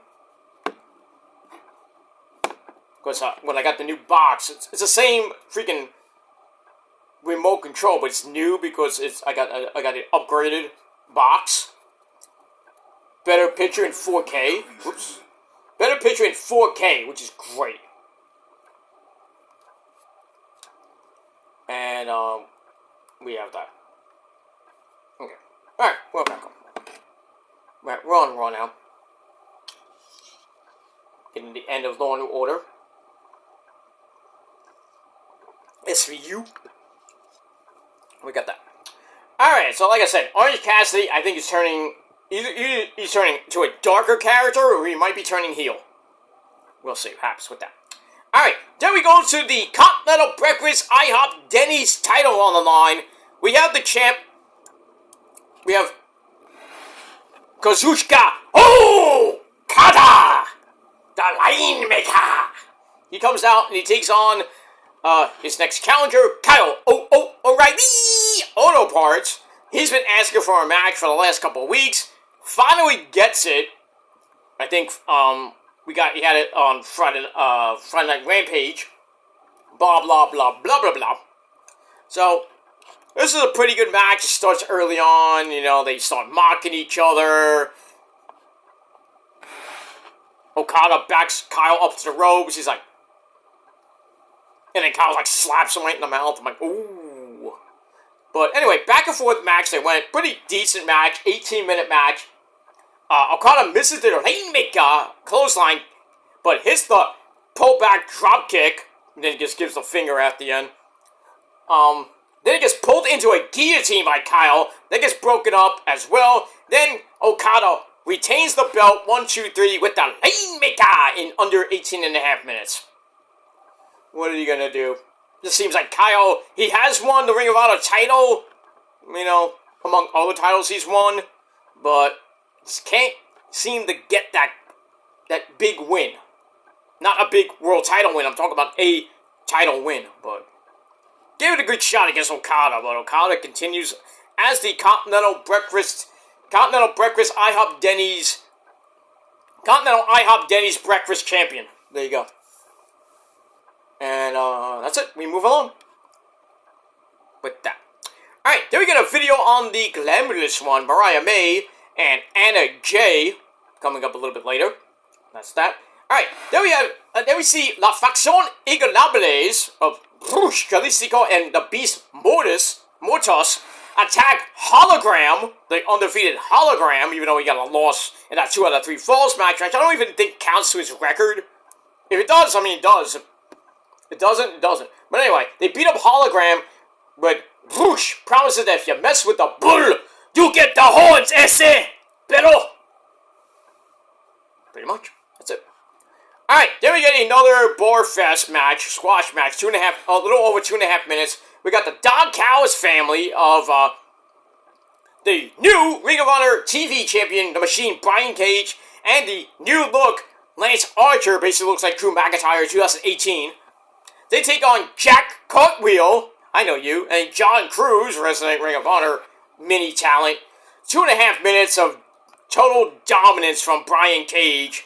because when I got the new box, it's the same freaking remote control, but it's new because I got an upgraded box. Better picture in 4K. Whoops. Better picture in 4K, which is great. And we have that. Okay. Alright, we're back on. Right, we're on Raw now. Getting the end of Law and Order. SVU. We got that. Alright, so like I said, Orange Cassidy, I think, is turning... Either he's turning to a darker character, or he might be turning heel. We'll see what happens with that. Alright, then we go to the Continental Breakfast IHOP Denny's title on the line. We have the champ. We have Kazuchika Okada, the line maker. He comes out and he takes on his next challenger, Kyle O'Reilly Auto Parts. He's been asking for a match for the last couple of weeks. Finally gets it. I think he had it on Friday Night Rampage. Blah blah blah blah blah blah. So This is a pretty good match. It starts early on. They start mocking each other. Okada backs Kyle up to the ropes. He's like... And then Kyle, slaps him right in the mouth. I'm like, ooh. But anyway, back and forth match they went. Pretty decent match. 18-minute match. Okada misses the Rainmaker clothesline, but hits the pullback drop kick. And then he just gives the finger at the end. Then it gets pulled into a guillotine by Kyle. Then gets broken up as well. Then Okada retains the belt 1, 2, 3 with the Rainmaker in under 18.5 minutes. What are you gonna do? Just seems like Kyle, he has won the Ring of Honor title, among other titles he's won, but just can't seem to get that big win. Not a big world title win, I'm talking about a title win, but gave it a good shot against Okada, but Okada continues as the Continental Breakfast IHOP Denny's Breakfast Champion. There you go. And that's it. We move along with that. Alright, then we get a video on the Glamorous one, Mariah May and Anna Jay, coming up a little bit later. That's that. Alright, then we see La Facción Ingobernables of Rush Jalisco and the Beast Mortis attack Hologram, the undefeated Hologram, even though he got a loss in that 2 out of 3 falls match, which I don't even think counts to his record. If it does, I mean, it does. It doesn't, it doesn't. But anyway, they beat up Hologram, but Rush promises that if you mess with the bull, you get the horns, ese! Pero! Pretty much. That's it. Alright, then we get another Bar Fest match, squash match, a little over 2.5 minutes. We got the Don Callis family of the new Ring of Honor TV champion, the Machine, Brian Cage, and the new look, Lance Archer, basically looks like Drew McIntyre 2018. They take on Jack Cartwheel, I know you, and John Cruz, Resident Ring of Honor mini talent. 2.5 minutes of total dominance from Brian Cage.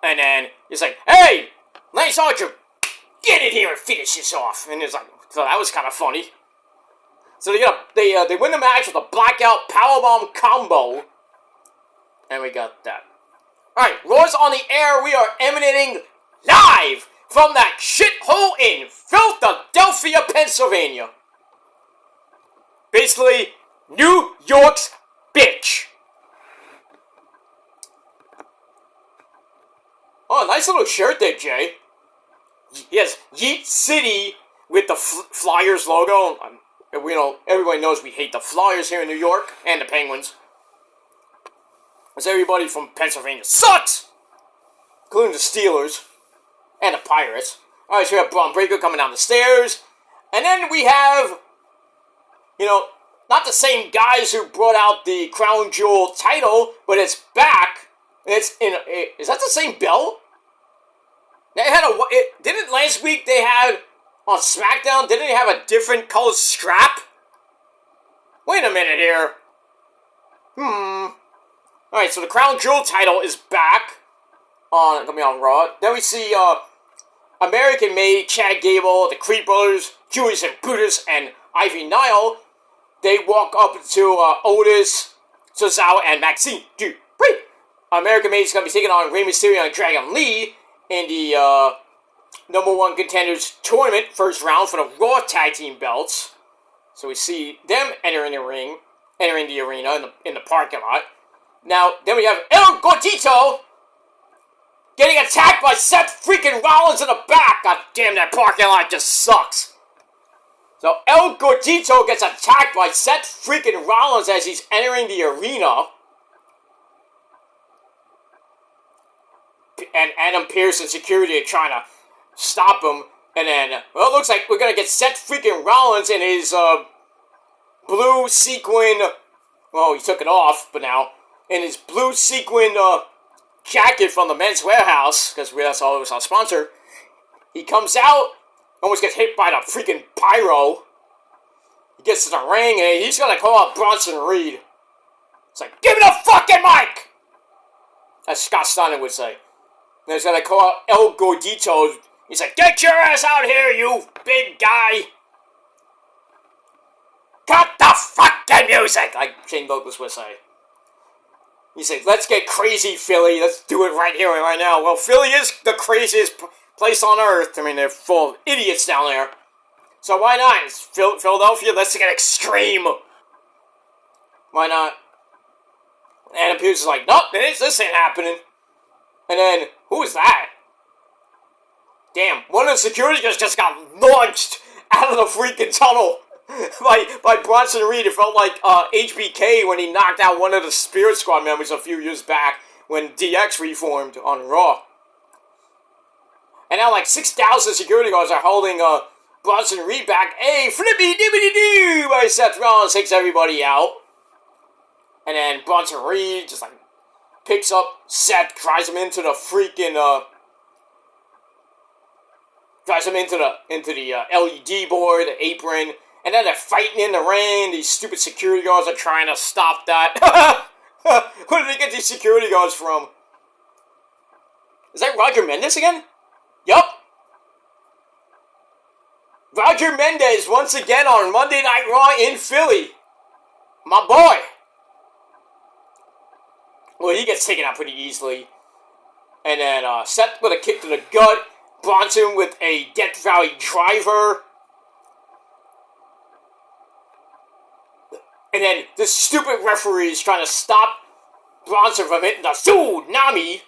And then he's like, hey, Lance Archer, get in here and finish this off. And it's like, so that was kind of funny. So they win the match with a blackout powerbomb combo. And we got that. Alright, Raw's on the air. We are emanating live from that shithole in Philadelphia, Pennsylvania. Basically, New York's bitch. Oh, nice little shirt there, Jay. Yes, Yeet City with the Flyers logo. Everybody knows we hate the Flyers here in New York and the Penguins. Because everybody from Pennsylvania sucks! Including the Steelers. And the Pirates. Alright, so we have Braun Breaker coming down the stairs. And then we have, not the same guys who brought out the Crown Jewel title, but it's back. Is that the same belt? Didn't last week they had, on SmackDown, didn't they have a different colored strap? Wait a minute here. Alright, so the Crown Jewel title is back. On Raw. Then we see American-made Chad Gable, the Creed Brothers, Julius and Brutus, and Ivy Nile. They walk up to Otis, Cesaro, and Maxine Dupree. American-made is going to be taking on Rey Mysterio and Dragon Lee in the number 1 contenders tournament, first round for the Raw Tag Team belts. So we see them entering the arena in the parking lot. Now, then we have El Gordito getting attacked by Seth freaking Rollins in the back. God damn, that parking lot just sucks. So El Gordito gets attacked by Seth freaking Rollins as he's entering the arena. And Adam Pearce and security are trying to stop him. And then, well, it looks like we're going to get Seth freaking Rollins in his blue sequin. Well, he took it off, but now. In his blue sequin jacket from the Men's Warehouse, because that's always our sponsor. He comes out, almost gets hit by the freaking pyro. He gets to the ring, and he's going to call out Bronson Reed. It's like, give me the fucking mic! As Scott Steiner would say. And he's going to call out El Gordito. He's like, get your ass out here, you big guy! music, like Shane Douglas would say. You say, let's get crazy, Philly. Let's do it right here and right now. Well, Philly is the craziest place on earth. I mean, they're full of idiots down there. So why not? It's Philadelphia, let's get extreme. Why not? And Pierce is like, nope, this ain't happening. And then, who is that? Damn, one of the security guards just got launched out of the freaking tunnel by Bronson Reed. It felt like HBK when he knocked out one of the Spirit Squad members a few years back when DX reformed on Raw. And now like 6,000 security guards are holding Bronson Reed back. Hey, flippy dibbity doo! By Seth Rollins takes everybody out. And then Bronson Reed just like picks up Seth, drives him into the freaking LED board, the apron, and then they're fighting in the ring. These stupid security guards are trying to stop that. Where did they get these security guards from? Is that Roger Mendez again? Yup. Roger Mendez once again on Monday Night Raw in Philly. My boy. Well, he gets taken out pretty easily. And then Seth with a kick to the gut. Bronson with a Death Valley driver. And then this stupid referee is trying to stop Bronson from hitting the tsunami.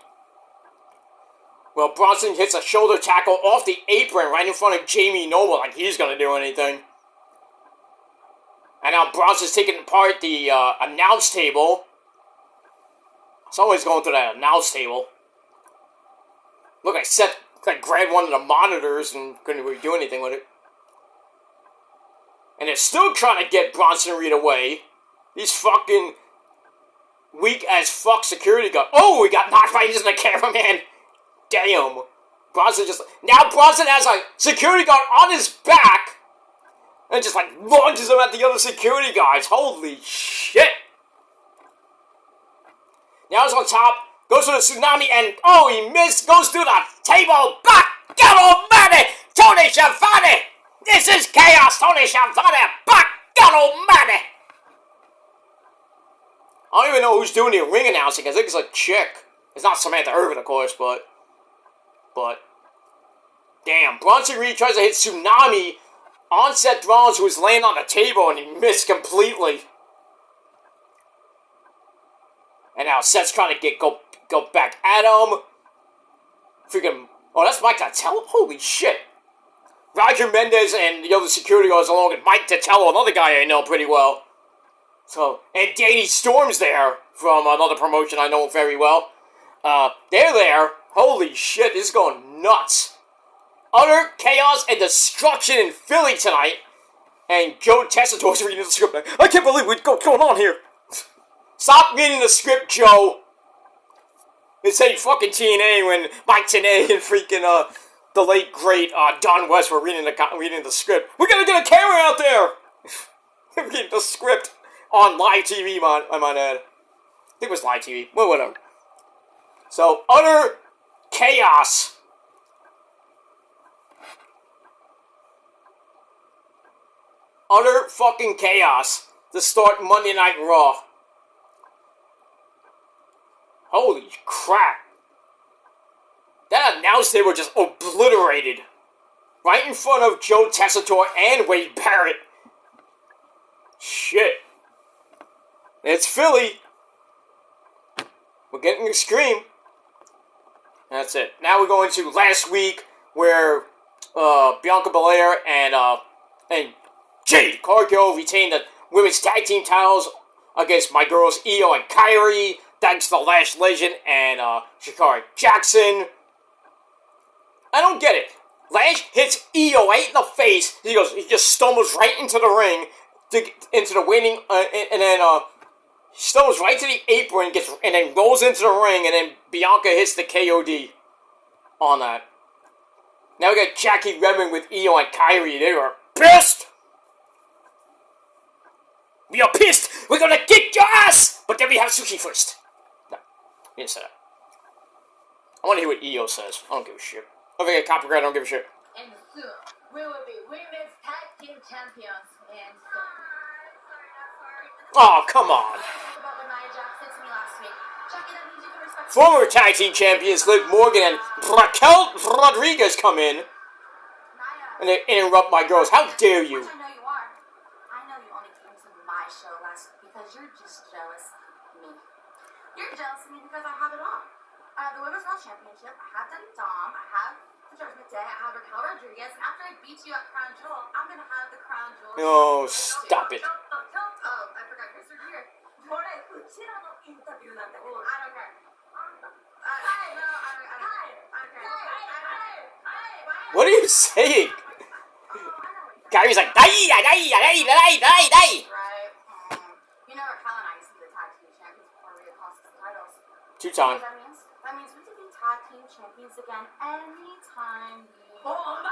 Well, Bronson hits a shoulder tackle off the apron right in front of Jamie Noble like he's going to do anything. And now Bronson's taking apart the announce table. Someone's going through that announce table. Look, I grabbed one of the monitors and couldn't really do anything with it. And they're still trying to get Bronson Reed away. These fucking weak as fuck security guard. Oh, we got knocked right into the cameraman. Damn. Bronson has a security guard on his back. And just like launches him at the other security guards. Holy shit. Now he's on top. Goes for the tsunami and, oh, he missed. Goes through the table. Back. God almighty. Tony Schiavone. This is chaos. Tony Schiavone. Back. God almighty. I don't even know who's doing the ring announcing. I think it's a chick. It's not Samantha Irvin, of course, but damn. Bronson Reed tries to hit tsunami on Seth Rollins, who was laying on the table, and he missed completely. And now Seth's trying to go back at him. Freaking, oh, that's Mike Tatello? Holy shit. Roger Mendez and the other security guards along with Mike Tatello, another guy I know pretty well. So, and Danny Storm's there from another promotion I know very well. They're there. Holy shit, this is going nuts. Utter chaos and destruction in Philly tonight. And Joe Tessitore's reading the script. I can't believe what's going on here. Stop reading the script, Joe. It's a fucking TNA when Mike Tenay and freaking the late great Don West were reading the script. We gotta get a camera out there. Reading the script on live TV, I might add. I think it was live TV. Well, whatever. So utter chaos. Utter fucking chaos to start Monday Night Raw. Holy crap. That announce table just obliterated. Right in front of Joe Tessitore and Wade Barrett. Shit. It's Philly. We're getting extreme. That's it. Now we're going to last week where Bianca Belair and Jade Cargill retained the women's tag team titles against my girls Io and Kairi, thanks to the Lash Legend and Shikari Jackson. I don't get it. Lash hits Io right in the face. He just stumbles right into the ring, into the waiting, and then stumbles right to the apron, and then rolls into the ring, and then Bianca hits the KOD on that. Now we got Jackie Redmond with Io and Kairi. They were pissed. We are pissed. We're gonna kick your ass. But then we have sushi first. No, he didn't say that. I want to hear what Io says. I don't give a shit. If I get copyright, I don't give a shit. And soon, we will be women's tag team champions. And soon. Oh, come on. Former tag team champions Liv Morgan and Raquel Rodriguez come in and they interrupt my girls. How dare you? I know you are. I know you only came to my show last week because you're just jealous of me. You're jealous of me because I have it all. I have the Women's World Championship. I have Demi Dom. I have the Judgment Day. I have Raquel Rodriguez. And after I beat you at Crown Jewel, I'm going to have the Crown Jewel. Oh, stop it. Oh, I forgot Chris here. I don't care. What are you saying? Gary's like, die. Right. You know, Raquel and I used to be the tag team champions before we lost the titles. 2 times. That means we can be tag team champions again anytime we want.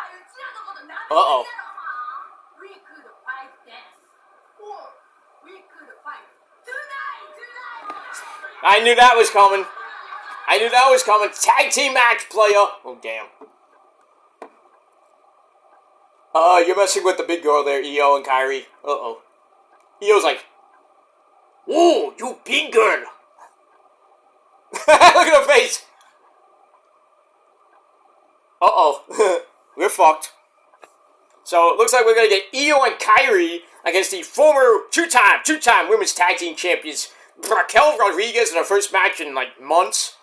Uh-oh. We could fight then. Or we could fight tonight. I knew that was coming. Tag team match, player. Oh, damn. You're messing with the big girl there, Io and Kairi. Uh-oh. Io's like, "Ooh, you big girl." Look at her face. Uh-oh. We're fucked. So it looks like we're going to get Io and Kairi against the former two-time women's tag team champions Raquel Rodriguez in her first match in like months.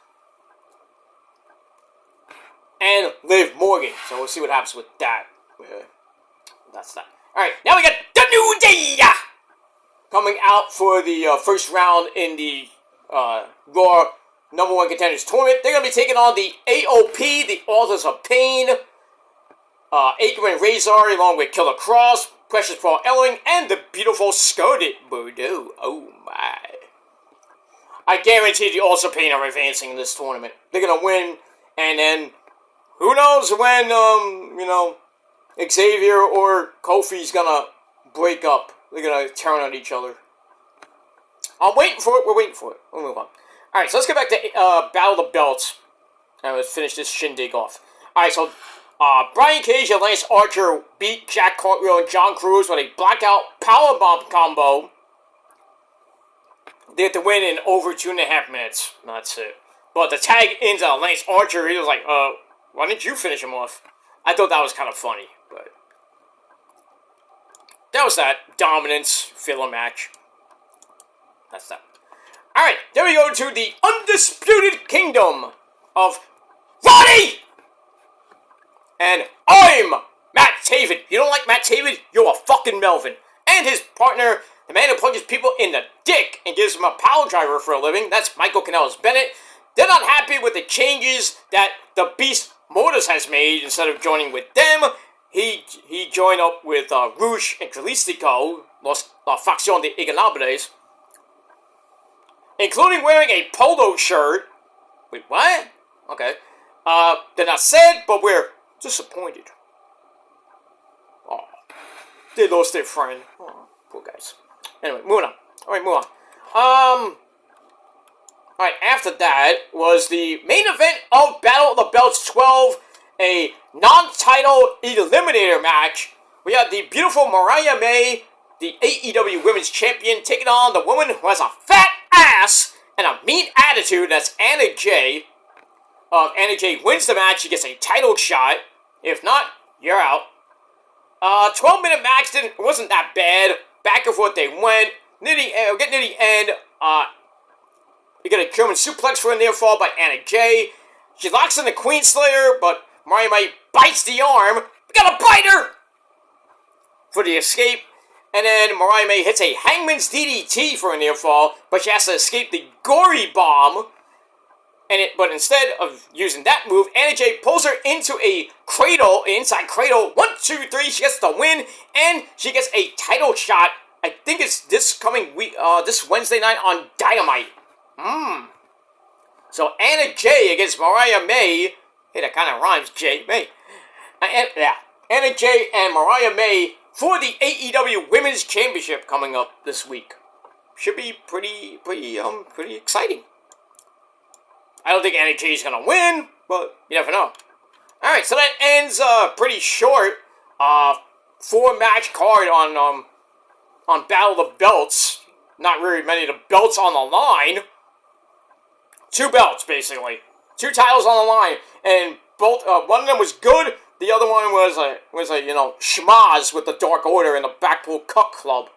And Liv Morgan. So we'll see what happens with that. That's that. Alright, now we got the New Day coming out for the first round in the Raw number 1 contenders tournament. They're going to be taking on the AOP, the Authors of Pain, Akam and Razor, along with Killer Cross, Precious Paul Ellering, and the beautiful Scarlet Bordeaux. Oh my. I guarantee the Authors of Pain are advancing in this tournament. They're going to win, and then who knows when, Xavier or Kofi's gonna break up. They're gonna turn on each other. I'm waiting for it. We're waiting for it. We'll move on. Alright, so let's get back to Battle of the Belts. And let's finish this shindig off. Alright, so Brian Cage and Lance Archer beat Jack Cartwheel and John Cruz with a blackout powerbomb combo. They had to win in over 2.5 minutes. That's it. But the tag ends on Lance Archer. He was like, why didn't you finish him off? I thought that was kind of funny, but that was that dominance filler match. That's that. Alright, then we go to the Undisputed Kingdom of Roddy! And I'm Matt Taven. You don't like Matt Taven? You're a fucking Melvin. And his partner, the man who punches people in the dick and gives them a power driver for a living, that's Michael Kanellis Bennett. They're not happy with the changes that the Beast Modus has made. Instead of joining with them, he joined up with Rouge and Calistico, Los Facción de Ignobles, including wearing a polo shirt. Wait, what? Okay. They're not sad, but we're disappointed. Oh, they lost their friend. Oh, poor guys. Anyway, moving on. Alright, move on. Alright, after that was the main event of Battle of the Belts 12, a non-title eliminator match. We had the beautiful Mariah May, the AEW Women's Champion, taking on the woman who has a fat ass and a mean attitude, that's Anna Jay. Anna Jay wins the match, she gets a title shot. If not, you're out. 12-minute match wasn't that bad. Back and forth they went. Getting to the end, you get a German suplex for a near fall by Anna Jay. She locks in the Queen Slayer, but Mariah May bites the arm. We gotta bite her! For the escape. And then Mariah May hits a Hangman's DDT for a near fall, but she has to escape the Gory Bomb. But instead of using that move, Anna Jay pulls her into a cradle, an inside cradle. 1, 2, 3, she gets the win, and she gets a title shot. I think it's this coming week, this Wednesday night on Dynamite. So Anna Jay against Mariah May. Hey, that kind of rhymes, Jay May. Anna Jay and Mariah May for the AEW Women's Championship coming up this week. Should be pretty exciting. I don't think Anna Jay is gonna win, but you never know. Alright, so that ends pretty short 4-match card on Battle of the Belts. not very many of the belts on the line. 2 belts, basically. 2 titles on the line, and both one of them was good. The other one was a schmaz with the Dark Order and the Blackpool Cuck Club.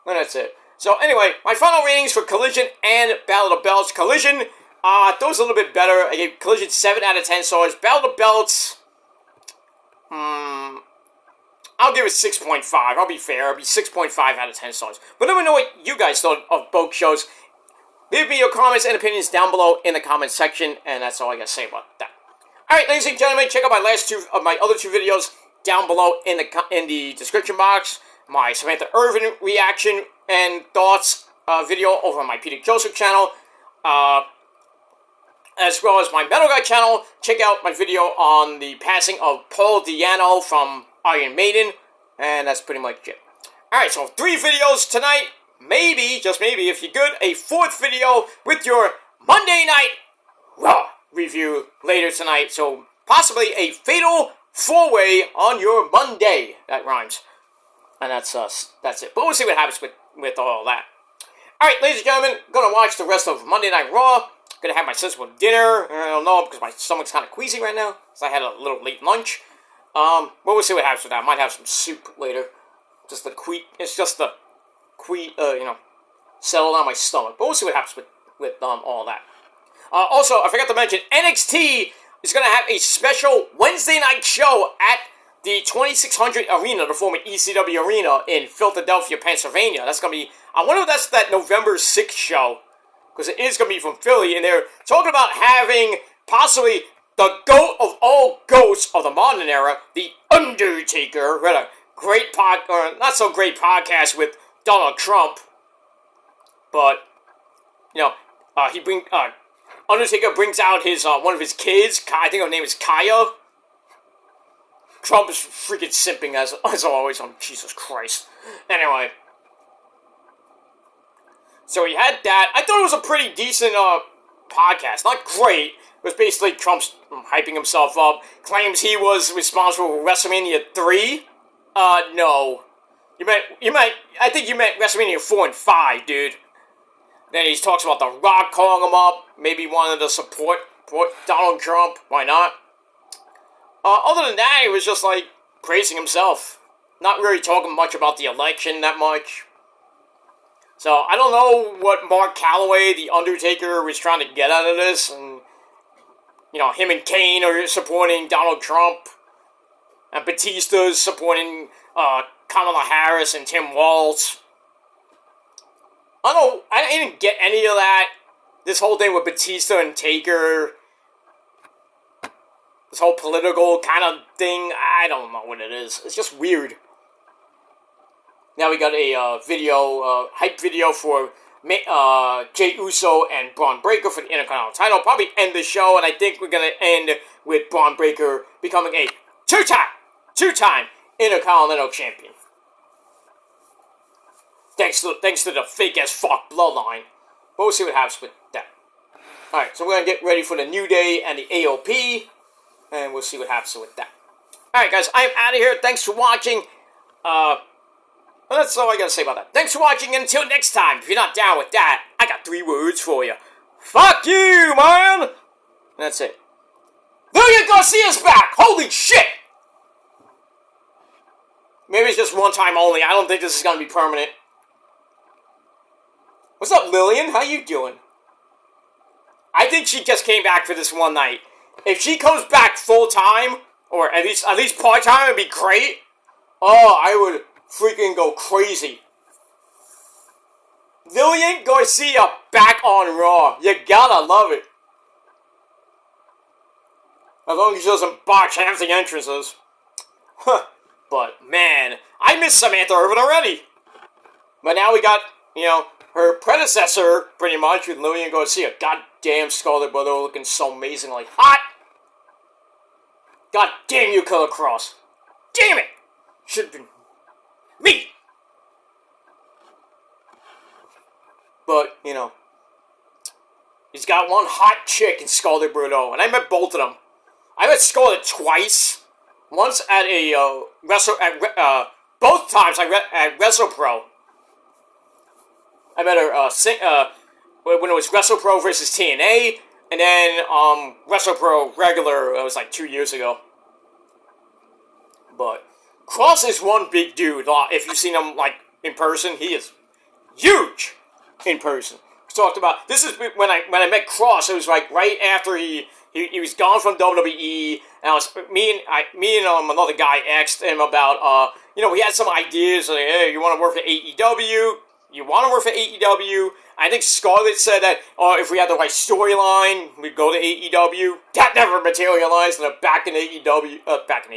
And that's it. So anyway, my final ratings for Collision and Battle of the Belts. Collision, those a little bit better. I gave Collision 7 out of 10 stars. Battle of the Belts, I'll give it 6.5. I'll be fair. I'll be 6.5 out of 10 stars. But let me know what you guys thought of both shows. Leave me your comments and opinions down below in the comment section, and that's all I got to say about that. Alright, ladies and gentlemen, check out my other two videos down below in the description box. My Samantha Irvin reaction and thoughts video over on my Peter Joseph channel, as well as my Metal Guy channel. Check out my video on the passing of Paul Di'Anno from Iron Maiden, and that's pretty much it. Alright, so 3 videos tonight. Maybe, just maybe, if you're good, a 4th video with your Monday Night Raw review later tonight. So, possibly a fatal 4-way on your Monday. That rhymes. And that's it. But we'll see what happens with all that. Alright, ladies and gentlemen, gonna watch the rest of Monday Night Raw. Gonna have my sensible dinner. I don't know, because my stomach's kind of queasy right now. Because I had a little late lunch. But we'll see what happens with that. I might have some soup later. Settle down my stomach. But we'll see what happens with all that. Also, I forgot to mention, NXT is going to have a special Wednesday night show at the 2600 Arena, the former ECW Arena in Philadelphia, Pennsylvania. That's going to be, I wonder if that's that November 6th show, because it is going to be from Philly, and they're talking about having possibly the GOAT of all GOATs of the modern era, The Undertaker. We had a great not so great podcast with Donald Trump, but, Undertaker brings out his, one of his kids, I think her name is Kaya. Trump is freaking simping as always on Jesus Christ. Anyway. So he had that. I thought it was a pretty decent, podcast. Not great. It was basically Trump's hyping himself up. Claims he was responsible for WrestleMania 3. No. I think you meant WrestleMania 4 and 5, dude. Then he talks about The Rock calling him up. Maybe wanted to support Donald Trump. Why not? Other than that, he was just, praising himself. Not really talking much about the election that much. So, I don't know what Mark Calloway, The Undertaker, was trying to get out of this. And, him and Kane are supporting Donald Trump. And Batista's supporting, Kamala Harris and Tim Walz. I didn't get any of that. This whole thing with Batista and Taker. This whole political kind of thing. I don't know what it is. It's just weird. Now we got a hype video for Jey Uso and Braun Breaker for the Intercontinental title. Probably end the show, and I think we're going to end with Braun Breaker becoming a two-time Intercontinental Champion. Thanks to the fake-as fuck bloodline. But we'll see what happens with that. Alright, so we're going to get ready for the New Day and the AOP. And we'll see what happens with that. Alright, guys, I'm out of here. Thanks for watching. That's all I got to say about that. Thanks for watching. And until next time, if you're not down with that, I got 3 words for you. Fuck you, man! And that's it. Lillian Garcia's back! Holy shit! Maybe it's just one time only. I don't think this is going to be permanent. What's up, Lillian? How you doing? I think she just came back for this one night. If she comes back full time, or at least part time, it'd be great. Oh, I would freaking go crazy. Lillian Garcia back on Raw. You gotta love it. As long as she doesn't botch half the entrances. Huh. But man, I miss Samantha Irvin already. But now we got, her predecessor, pretty much, with Lillian Garcia. Goddamn Scarlett Bordeaux looking so amazingly hot. God damn you, Killer Cross. Damn it! Should've been me! But, he's got one hot chick in Scarlett Bordeaux, and I met both of them. I met Scarlett twice. Once at a both times I met at WrestlePro. I met her when it was WrestlePro versus TNA, and then WrestlePro regular. It was like 2 years ago. But Cross is one big dude. If you've seen him like in person, he is huge in person. We talked about this is when I met Cross. It was like right after he was gone from WWE, and I was me and another guy asked him about we had some ideas like, hey, you want to work for AEW? You want to work for AEW? I think Scarlett said that if we had the right storyline, we'd go to AEW. That never materialized, and back in AEW, back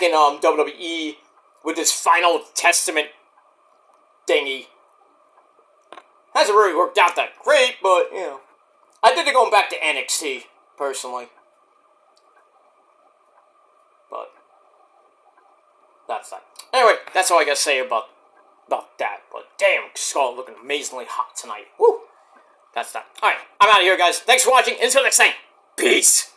in WWE with this Final Testament thingy. Hasn't really worked out that great, but I think they're going back to NXT personally. But that's that. Anyway, that's all I gotta say about that. But damn, Scarlett looking amazingly hot tonight. Woo! That's that. Alright, I'm out of here, guys. Thanks for watching. Until next time. Peace!